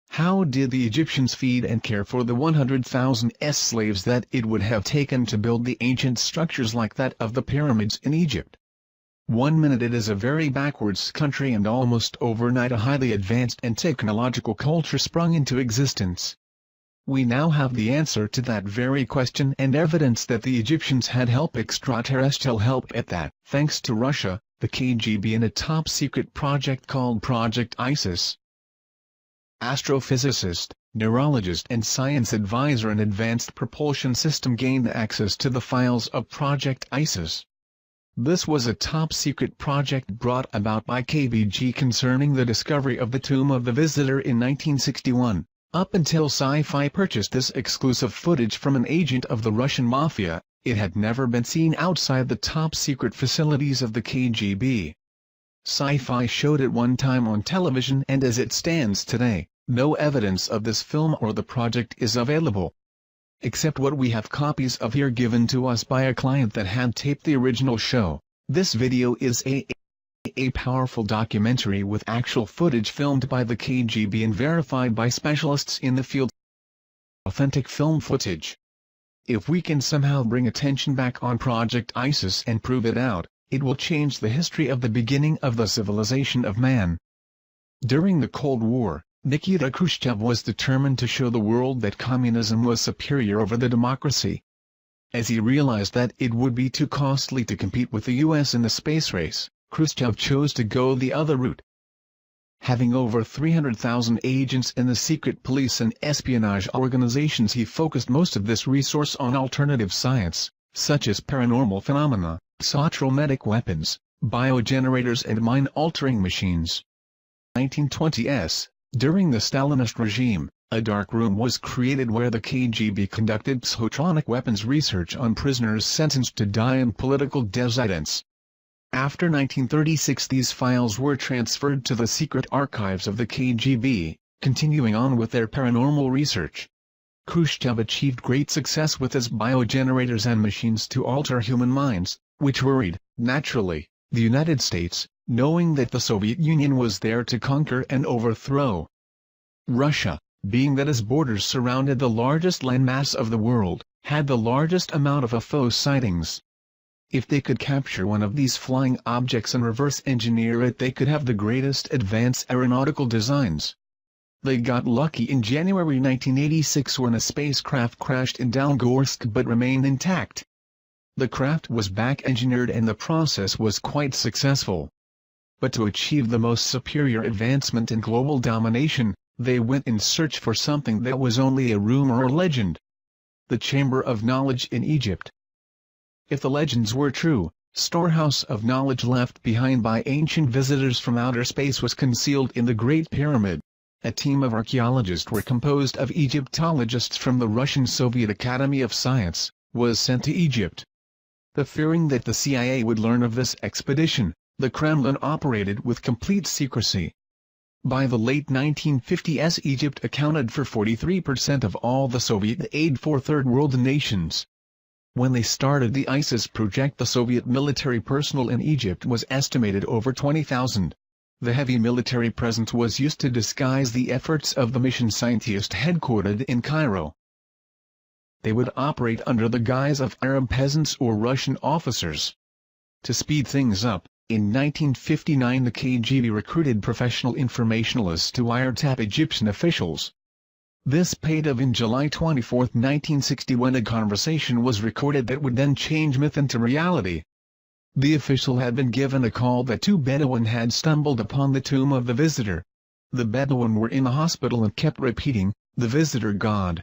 How did the Egyptians feed and care for the 100,000 slaves that it would have taken to build the ancient structures like that of the pyramids in Egypt? 1 minute it is a very backwards country and almost overnight a highly advanced and technological culture sprung into existence. We now have the answer to that very question and evidence that the Egyptians had extraterrestrial help at that, thanks to Russia, the KGB and a top-secret project called Project ISIS. Astrophysicist, neurologist and science advisor in Advanced Propulsion System gained access to the files of Project ISIS. This was a top-secret project brought about by KGB concerning the discovery of the Tomb of the Visitor in 1961. Up until Sci-Fi purchased this exclusive footage from an agent of the Russian Mafia, it had never been seen outside the top-secret facilities of the KGB. Sci-Fi showed it one time on television and as it stands today, no evidence of this film or the project is available. Except what we have copies of here given to us by a client that had taped the original show. This video is a powerful documentary with actual footage filmed by the KGB and verified by specialists in the field. Authentic film footage. If we can somehow bring attention back on Project ISIS and prove it out, it will change the history of the beginning of the civilization of man. During the Cold War, Nikita Khrushchev was determined to show the world that communism was superior over the democracy. As he realized that it would be too costly to compete with the US in the space race, Khrushchev chose to go the other route. Having over 300,000 agents in the secret police and espionage organizations, he focused most of this resource on alternative science, such as paranormal phenomena, psychometric weapons, biogenerators and mind-altering machines. 1920s, during the Stalinist regime, a dark room was created where the KGB conducted psychotronic weapons research on prisoners sentenced to die and political dissidents. After 1936 these files were transferred to the secret archives of the KGB, continuing on with their paranormal research. Khrushchev achieved great success with his biogenerators and machines to alter human minds, which worried, naturally, the United States, knowing that the Soviet Union was there to conquer and overthrow. Russia, being that its borders surrounded the largest landmass of the world, had the largest amount of UFO sightings. If they could capture one of these flying objects and reverse engineer it, they could have the greatest advanced aeronautical designs. They got lucky in January 1986 when a spacecraft crashed in Dalgorsk but remained intact. The craft was back-engineered and the process was quite successful. But to achieve the most superior advancement in global domination, they went in search for something that was only a rumor or legend. The Chamber of Knowledge in Egypt. If the legends were true, storehouse of knowledge left behind by ancient visitors from outer space was concealed in the Great Pyramid. A team of archaeologists were composed of Egyptologists from the Russian Soviet Academy of Science, was sent to Egypt. The fearing that the CIA would learn of this expedition, the Kremlin operated with complete secrecy. By the late 1950s Egypt accounted for 43% of all the Soviet aid for Third World nations. When they started the ISIS project, the Soviet military personnel in Egypt was estimated over 20,000. The heavy military presence was used to disguise the efforts of the mission scientists headquartered in Cairo. They would operate under the guise of Arab peasants or Russian officers. To speed things up, in 1959 the KGB recruited professional informationalists to wiretap Egyptian officials. This paid off in July 24, 1960 when a conversation was recorded that would then change myth into reality. The official had been given a call that two Bedouin had stumbled upon the tomb of the visitor. The Bedouin were in the hospital and kept repeating, "The visitor God."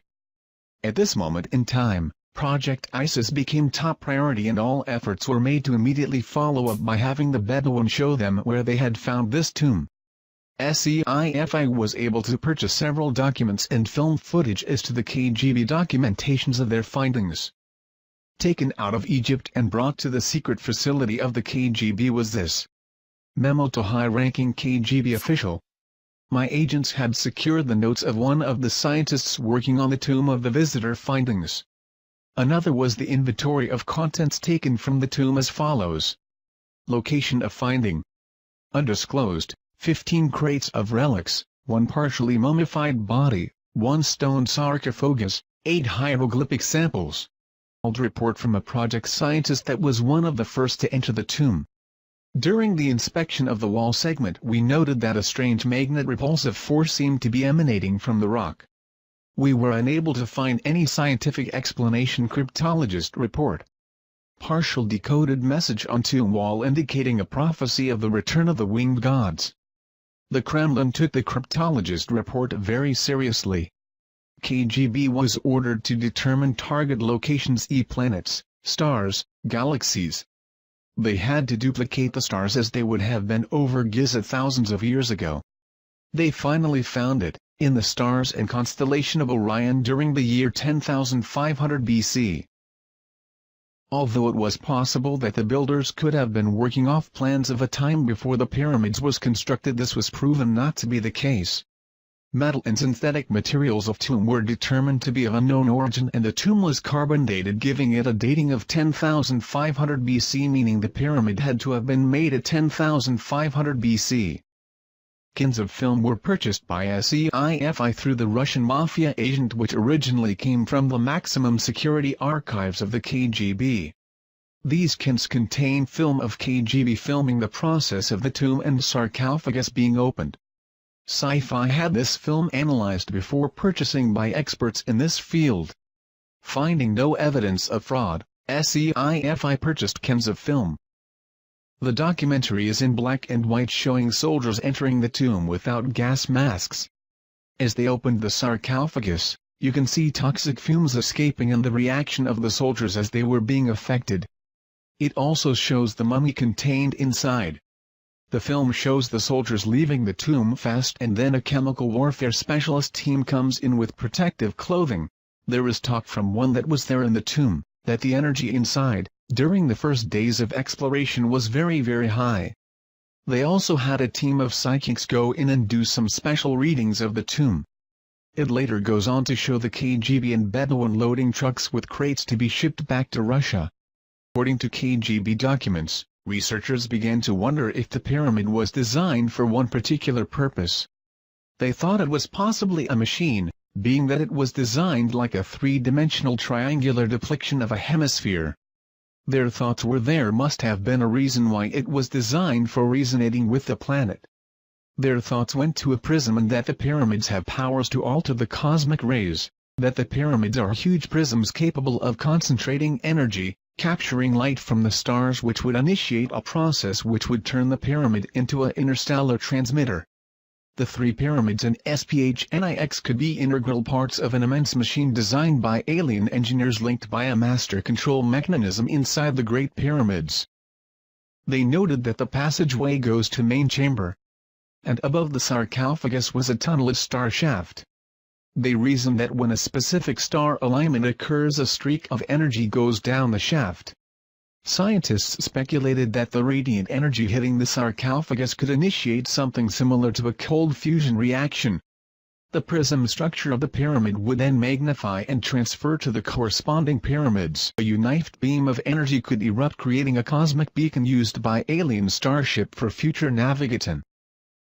At this moment in time, Project ISIS became top priority and all efforts were made to immediately follow up by having the Bedouin show them where they had found this tomb. SEIFI was able to purchase several documents and film footage as to the KGB documentations of their findings. Taken out of Egypt and brought to the secret facility of the KGB was this memo to high-ranking KGB official. My agents had secured the notes of one of the scientists working on the tomb of the visitor findings. Another was the inventory of contents taken from the tomb as follows. Location of finding. Undisclosed, 15 crates of relics, 1 partially mummified body, 1 stone sarcophagus, 8 hieroglyphic samples. Old report from a project scientist that was one of the first to enter the tomb. During the inspection of the wall segment we noted that a strange magnet-repulsive force seemed to be emanating from the rock. We were unable to find any scientific explanation. Cryptologist report. Partial decoded message on tomb wall indicating a prophecy of the return of the winged gods. The Kremlin took the cryptologist report very seriously. KGB was ordered to determine target locations: planets, stars, galaxies. They had to duplicate the stars as they would have been over Giza thousands of years ago. They finally found it, in the stars and constellation of Orion during the year 10,500 BC. Although it was possible that the builders could have been working off plans of a time before the pyramids was constructed, this was proven not to be the case. Metal and synthetic materials of tomb were determined to be of unknown origin and the tomb was carbon dated, giving it a dating of 10,500 BC, meaning the pyramid had to have been made at 10,500 BC. Cans of film were purchased by SEIFI through the Russian mafia agent, which originally came from the maximum security archives of the KGB. These cans contain film of KGB filming the process of the tomb and sarcophagus being opened. Sci-Fi had this film analyzed before purchasing by experts in this field. Finding no evidence of fraud, SEIFI purchased cans of film. The documentary is in black and white, showing soldiers entering the tomb without gas masks. As they opened the sarcophagus, you can see toxic fumes escaping and the reaction of the soldiers as they were being affected. It also shows the mummy contained inside. The film shows the soldiers leaving the tomb fast, and then a chemical warfare specialist team comes in with protective clothing. There is talk from one that was there in the tomb, that the energy inside, during the first days of exploration, was very high. They also had a team of psychics go in and do some special readings of the tomb. It later goes on to show the KGB and Bedouin loading trucks with crates to be shipped back to Russia. According to KGB documents, researchers began to wonder if the pyramid was designed for one particular purpose. They thought it was possibly a machine, being that it was designed like a three-dimensional triangular depiction of a hemisphere. Their thoughts were there must have been a reason why it was designed for resonating with the planet. Their thoughts went to a prism, and that the pyramids have powers to alter the cosmic rays, that the pyramids are huge prisms capable of concentrating energy, capturing light from the stars, which would initiate a process which would turn the pyramid into an interstellar transmitter. The three pyramids and SPHNIX could be integral parts of an immense machine designed by alien engineers linked by a master control mechanism inside the Great Pyramids. They noted that the passageway goes to main chamber, and above the sarcophagus was a tunnelless star shaft. They reasoned that when a specific star alignment occurs, a streak of energy goes down the shaft. Scientists speculated that the radiant energy hitting the sarcophagus could initiate something similar to a cold fusion reaction. The prism structure of the pyramid would then magnify and transfer to the corresponding pyramids. A united beam of energy could erupt, creating a cosmic beacon used by alien starship for future navigation.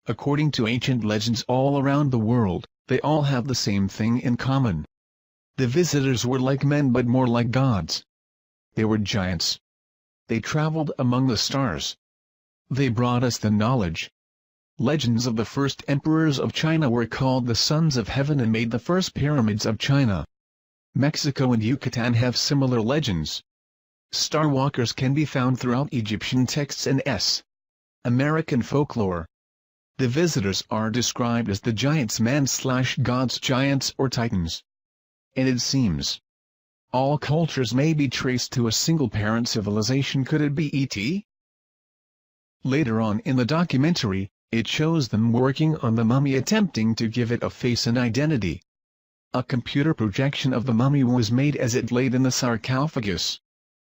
According to ancient legends all around the world, they all have the same thing in common. The visitors were like men but more like gods. They were giants. They traveled among the stars. They brought us the knowledge. Legends of the first emperors of China were called the Sons of Heaven and made the first pyramids of China. Mexico and Yucatan have similar legends. Starwalkers can be found throughout Egyptian texts and American folklore. The visitors are described as the giants, man/gods, giants or titans. And it seems All cultures may be traced to a single parent civilization. Could it be ET? Later on in the documentary, it shows them working on the mummy, attempting to give it a face and identity. A computer projection of the mummy was made as it laid in the sarcophagus.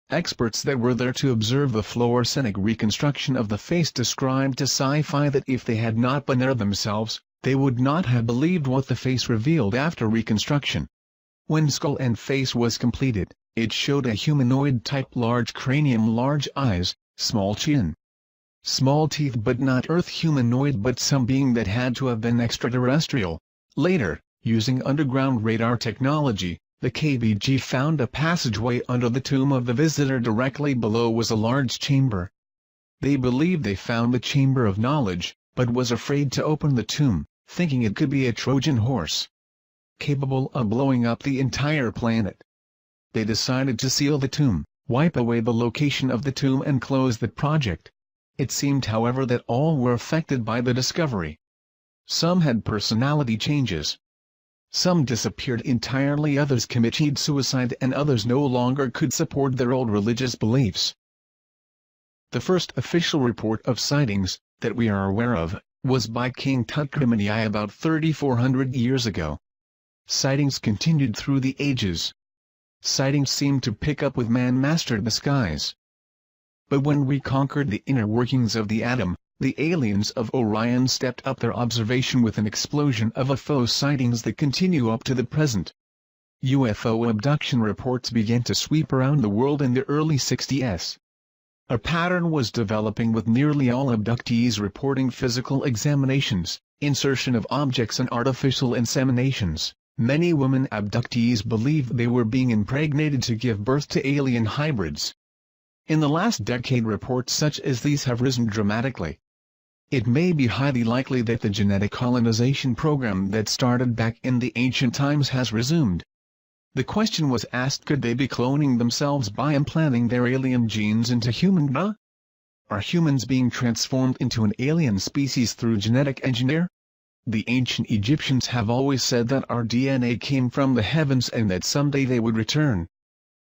Experts that were there to observe the fluorescent reconstruction of the face described to Sci-Fi that if they had not been there themselves, they would not have believed what the face revealed after reconstruction. When skull and face was completed, it showed a humanoid type: large cranium, large eyes, small chin, small teeth, but not Earth humanoid, but some being that had to have been extraterrestrial. Later, using underground radar technology, the KBG found a passageway under the tomb of the visitor. Directly below was a large chamber. They believed they found the chamber of knowledge, but was afraid to open the tomb, thinking it could be a Trojan horse capable of blowing up the entire planet. They decided to seal the tomb, wipe away the location of the tomb, and close the project. It seemed, however, that all were affected by the discovery. Some had personality changes. Some disappeared entirely, others committed suicide, and others no longer could support their old religious beliefs. The first official report of sightings, that we are aware of, was by King Tutkremeni about 3,400 years ago. Sightings continued through the ages. Sightings seemed to pick up with man mastered the skies. But when we conquered the inner workings of the atom, the aliens of Orion stepped up their observation with an explosion of UFO sightings that continue up to the present. UFO abduction reports began to sweep around the world in the early 60s. A pattern was developing, with nearly all abductees reporting physical examinations, insertion of objects, and artificial inseminations. Many women abductees believed they were being impregnated to give birth to alien hybrids. In the last decade, reports such as these have risen dramatically. It may be highly likely that the genetic colonization program that started back in the ancient times has resumed. The question was asked, could they be cloning themselves by implanting their alien genes into human DNA? Are humans being transformed into an alien species through genetic engineering? The ancient Egyptians have always said that our DNA came from the heavens and that someday they would return.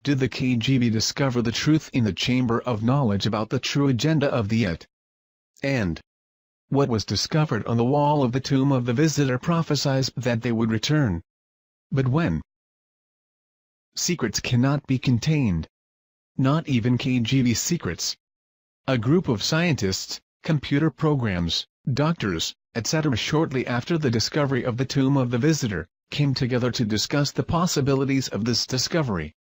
Did the KGB discover the truth in the Chamber of Knowledge about the true agenda of the ET? And what was discovered on the wall of the tomb of the visitor prophesies that they would return. But when? Secrets cannot be contained. Not even KGB secrets. A group of scientists, computer programs, doctors, etc., shortly after the discovery of the tomb of the visitor, came together to discuss the possibilities of this discovery.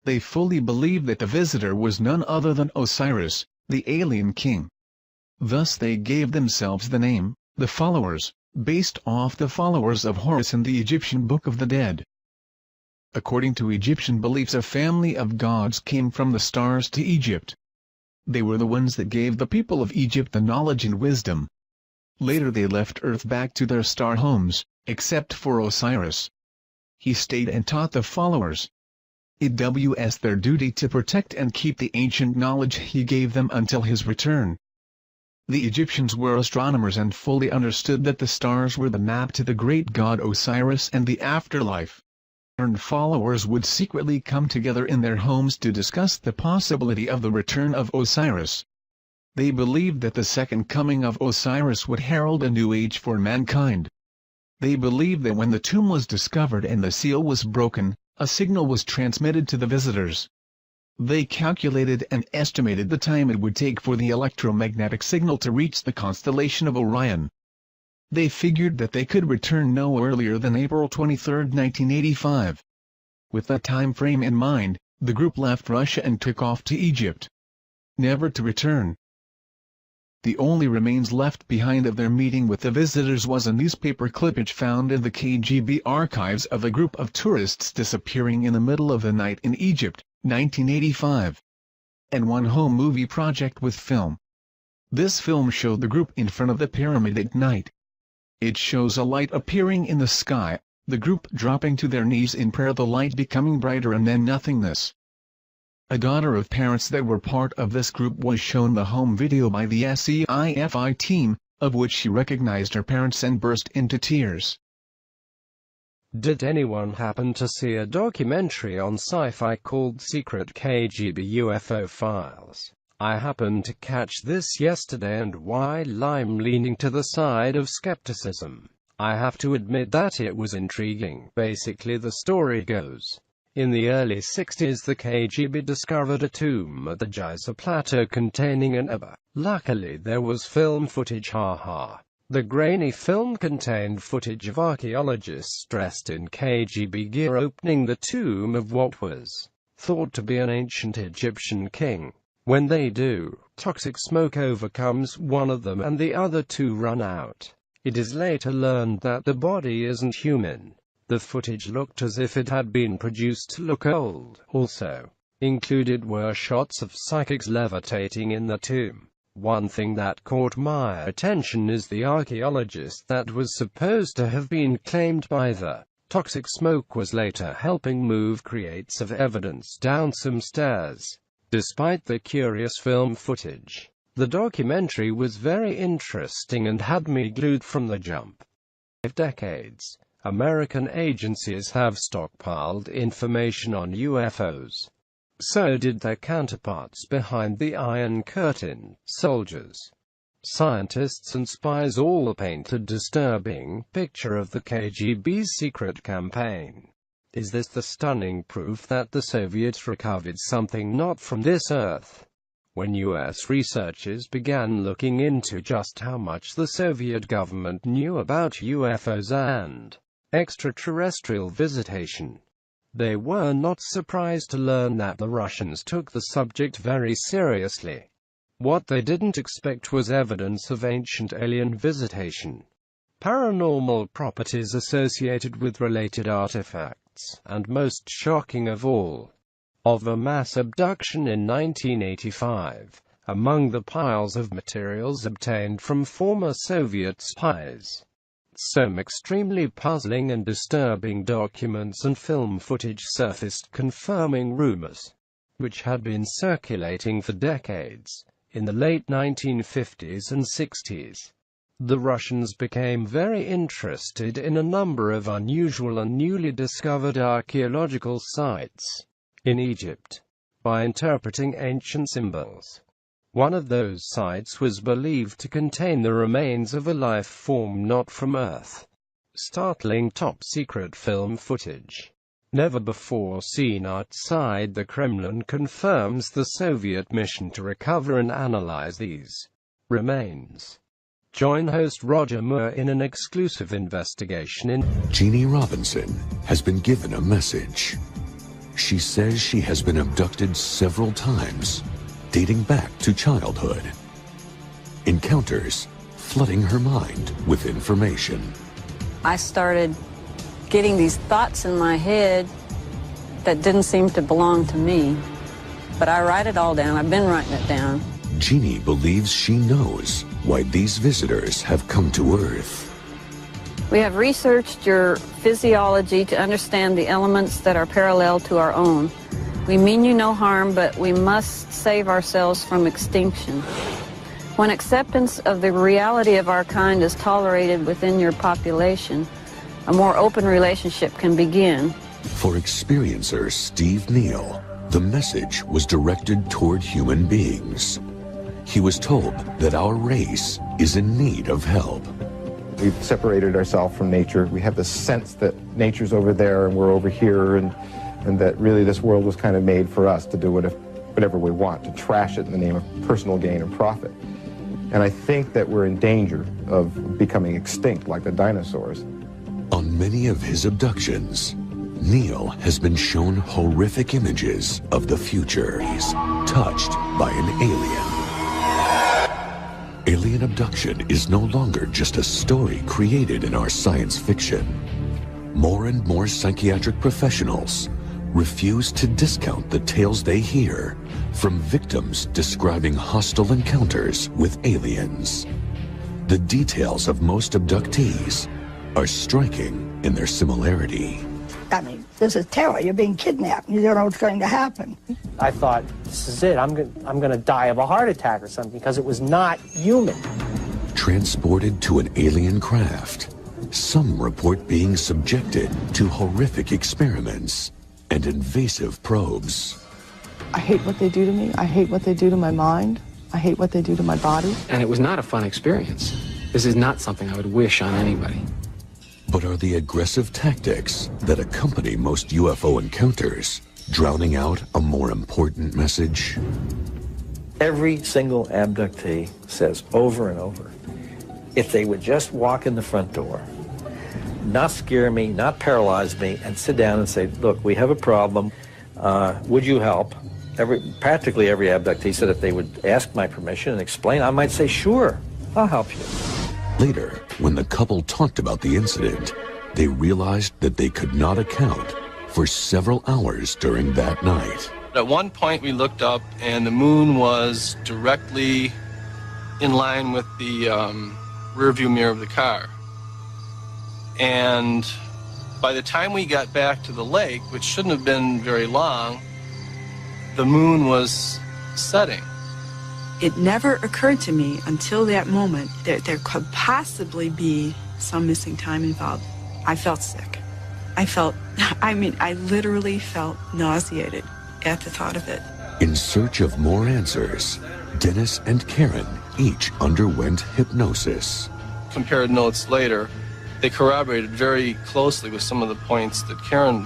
They fully believed that the visitor was none other than Osiris, the alien king. Thus they gave themselves the name, the Followers, based off the followers of Horus in the Egyptian Book of the Dead. According to Egyptian beliefs, a family of gods came from the stars to Egypt. They were the ones that gave the people of Egypt the knowledge and wisdom. Later they left Earth back to their star homes, except for Osiris. He stayed and taught the followers. It was their duty to protect and keep the ancient knowledge he gave them until his return. The Egyptians were astronomers and fully understood that the stars were the map to the great god Osiris and the afterlife. And followers would secretly come together in their homes to discuss the possibility of the return of Osiris. They believed that the second coming of Osiris would herald a new age for mankind. They believed that when the tomb was discovered and the seal was broken, a signal was transmitted to the visitors. They calculated and estimated the time it would take for the electromagnetic signal to reach the constellation of Orion. They figured that they could return no earlier than April 23, 1985. With that time frame in mind, the group left Russia and took off to Egypt, never to return. The only remains left behind of their meeting with the visitors was a newspaper clippage found in the KGB archives of a group of tourists disappearing in the middle of the night in Egypt, 1985. And one home movie project with film. This film showed the group in front of the pyramid at night. It shows a light appearing in the sky, the group dropping to their knees in prayer, the light becoming brighter and then nothingness. A daughter of parents that were part of this group was shown the home video by the SCIFI team, of which she recognized her parents and burst into tears. Did anyone happen to see a documentary on sci-fi called Secret KGB UFO Files? I happened to catch this yesterday, and while I'm leaning to the side of skepticism, I have to admit that it was intriguing. Basically, the story goes, in the early 60s the KGB discovered a tomb at the Giza Plateau containing an Eba. Luckily there was film footage, haha. The grainy film contained footage of archaeologists dressed in KGB gear opening the tomb of what was thought to be an ancient Egyptian king. When they do, toxic smoke overcomes one of them and the other two run out. It is later learned that the body isn't human. The footage looked as if it had been produced to look old. Also included were shots of psychics levitating in the tomb. One thing that caught my attention is the archaeologist that was supposed to have been claimed by the toxic smoke was later helping move crates of evidence down some stairs. Despite the curious film footage, the documentary was very interesting and had me glued from the jump. For decades, American agencies have stockpiled information on UFOs. So did their counterparts behind the Iron Curtain. Soldiers, scientists and spies all paint a disturbing picture of the KGB's secret campaign. Is this the stunning proof that the Soviets recovered something not from this earth? When US researchers began looking into just how much the Soviet government knew about UFOs and extraterrestrial visitation, they were not surprised to learn that the Russians took the subject very seriously. What they didn't expect was evidence of ancient alien visitation, paranormal properties associated with related artifacts, and most shocking of all, of a mass abduction in 1985, among the piles of materials obtained from former Soviet spies. Some extremely puzzling and disturbing documents and film footage surfaced confirming rumors, which had been circulating for decades. In the late 1950s and 60s, the Russians became very interested in a number of unusual and newly discovered archaeological sites in Egypt by interpreting ancient symbols. One of those sites was believed to contain the remains of a life form not from Earth. Startling top-secret film footage, never before seen outside the Kremlin, confirms the Soviet mission to recover and analyze these remains. Join host Roger Moore in an exclusive investigation in... Jeannie Robinson has been given a message. She says she has been abducted several times, dating back to childhood. Encounters flooding her mind with information. I started getting these thoughts in my head that didn't seem to belong to me. But I write it all down. I've been writing it down. Jeannie believes she knows why these visitors have come to Earth. We have researched your physiology to understand the elements that are parallel to our own. We mean you no harm, but we must save ourselves from extinction. When acceptance of the reality of our kind is tolerated within your population, a more open relationship can begin. For experiencer Steve Neal, the message was directed toward human beings. He was told that our race is in need of help. We've separated ourselves from nature. We have this sense that nature's over there and we're over here, and that really this world was kind of made for us to do whatever we want, to trash it in the name of personal gain and profit. And I think that we're in danger of becoming extinct like the dinosaurs. On many of his abductions, Neil has been shown horrific images of the future. He's touched by an alien. Alien abduction is no longer just a story created in our science fiction. More and more psychiatric professionals refuse to discount the tales they hear from victims describing hostile encounters with aliens. The details of most abductees are striking in their similarity. I mean, this is terror. You're being kidnapped. You don't know what's going to happen. I thought, this is it. I'm going to die of a heart attack or something, because it was not human. Transported to an alien craft, Some report being subjected to horrific experiments and invasive probes. I hate what they do to me. I hate what they do to my mind. I hate what they do to my body. And it was not a fun experience. This is not something I would wish on anybody. But are the aggressive tactics that accompany most UFO encounters drowning out a more important message? Every single abductee says over and over, if they would just walk in the front door, not scare me, not paralyze me, and sit down and say, look, we have a problem, would you help? Practically every abductee said if they would ask my permission and explain, I might say, sure, I'll help you. Later, when the couple talked about the incident, they realized that they could not account for several hours during that night. At one point we looked up and the moon was directly in line with the rearview mirror of the car. And by the time we got back to the lake, which shouldn't have been very long, the moon was setting. It never occurred to me until that moment that there could possibly be some missing time involved. I felt sick. I literally felt nauseated at the thought of it. In search of more answers, Dennis and Karen each underwent hypnosis. Compared notes later, they corroborated very closely with some of the points that Karen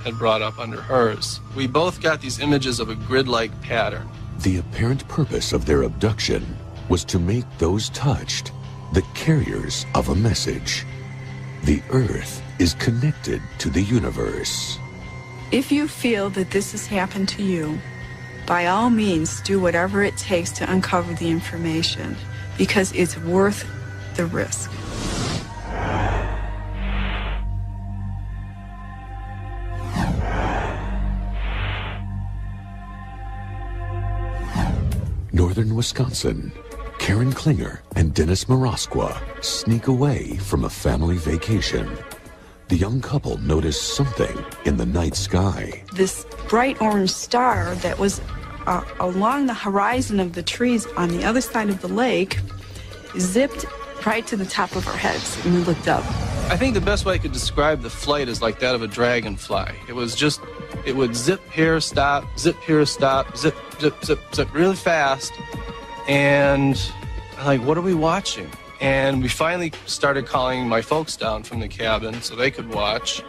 had brought up under hers. We both got these images of a grid-like pattern. The apparent purpose of their abduction was to make those touched the carriers of a message. The Earth is connected to the universe. If you feel that this has happened to you, by all means, do whatever it takes to uncover the information, because it's worth the risk. Northern Wisconsin, Karen Klinger and Dennis Marasqua sneak away from a family vacation. The young couple noticed something in the night sky. This bright orange star that was along the horizon of the trees on the other side of the lake zipped right to the top of our heads, and we looked up. I think the best way I could describe the flight is like that of a dragonfly. It would zip here, stop, zip here, stop, zip, zip, zip, zip really fast. And I'm like, what are we watching? And we finally started calling my folks down from the cabin so they could watch.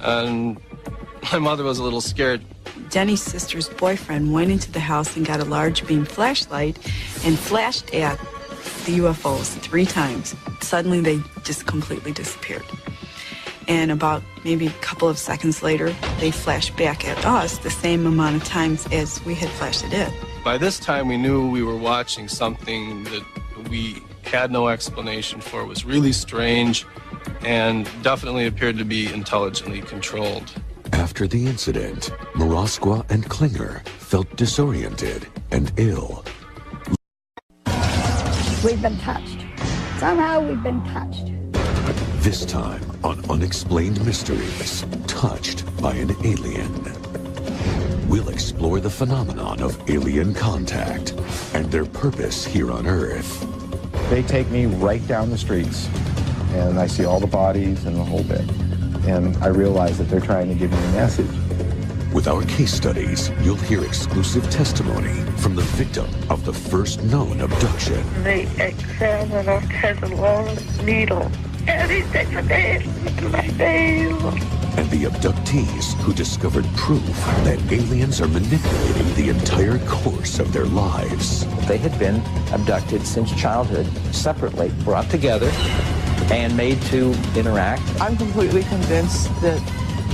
And my mother was a little scared. Denny's sister's boyfriend went into the house and got a large beam flashlight and flashed at the UFOs 3 times. Suddenly they just completely disappeared. And about maybe a couple of seconds later, they flashed back at us the same amount of times as we had flashed at it. By this time, we knew we were watching something that we had no explanation for. It was really strange and definitely appeared to be intelligently controlled. After the incident, Marasqua and Klinger felt disoriented and ill. We've been touched. Somehow we've been touched. This time on Unexplained Mysteries, touched by an alien. We'll explore the phenomenon of alien contact and their purpose here on Earth. They take me right down the streets, and I see all the bodies and the whole bit. And I realize that they're trying to give me a message. With our case studies, you'll hear exclusive testimony from the victim of the first known abduction. They examined us as a long needle. And he takes a nail into my face. And the abductees who discovered proof that aliens are manipulating the entire course of their lives. They had been abducted since childhood, separately, brought together, and made to interact. I'm completely convinced that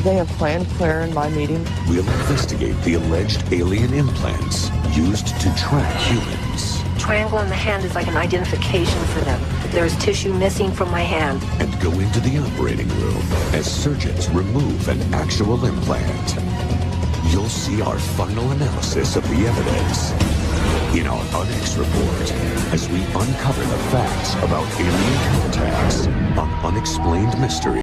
they have planned Claire and my meeting. We'll investigate the alleged alien implants used to track humans. Triangle in the hand is like an identification for them. There's tissue missing from my hand. And go into the operating room as surgeons remove an actual implant. You'll see our final analysis of the evidence in our UNX report as we uncover the facts about alien contacts on Unexplained Mysteries.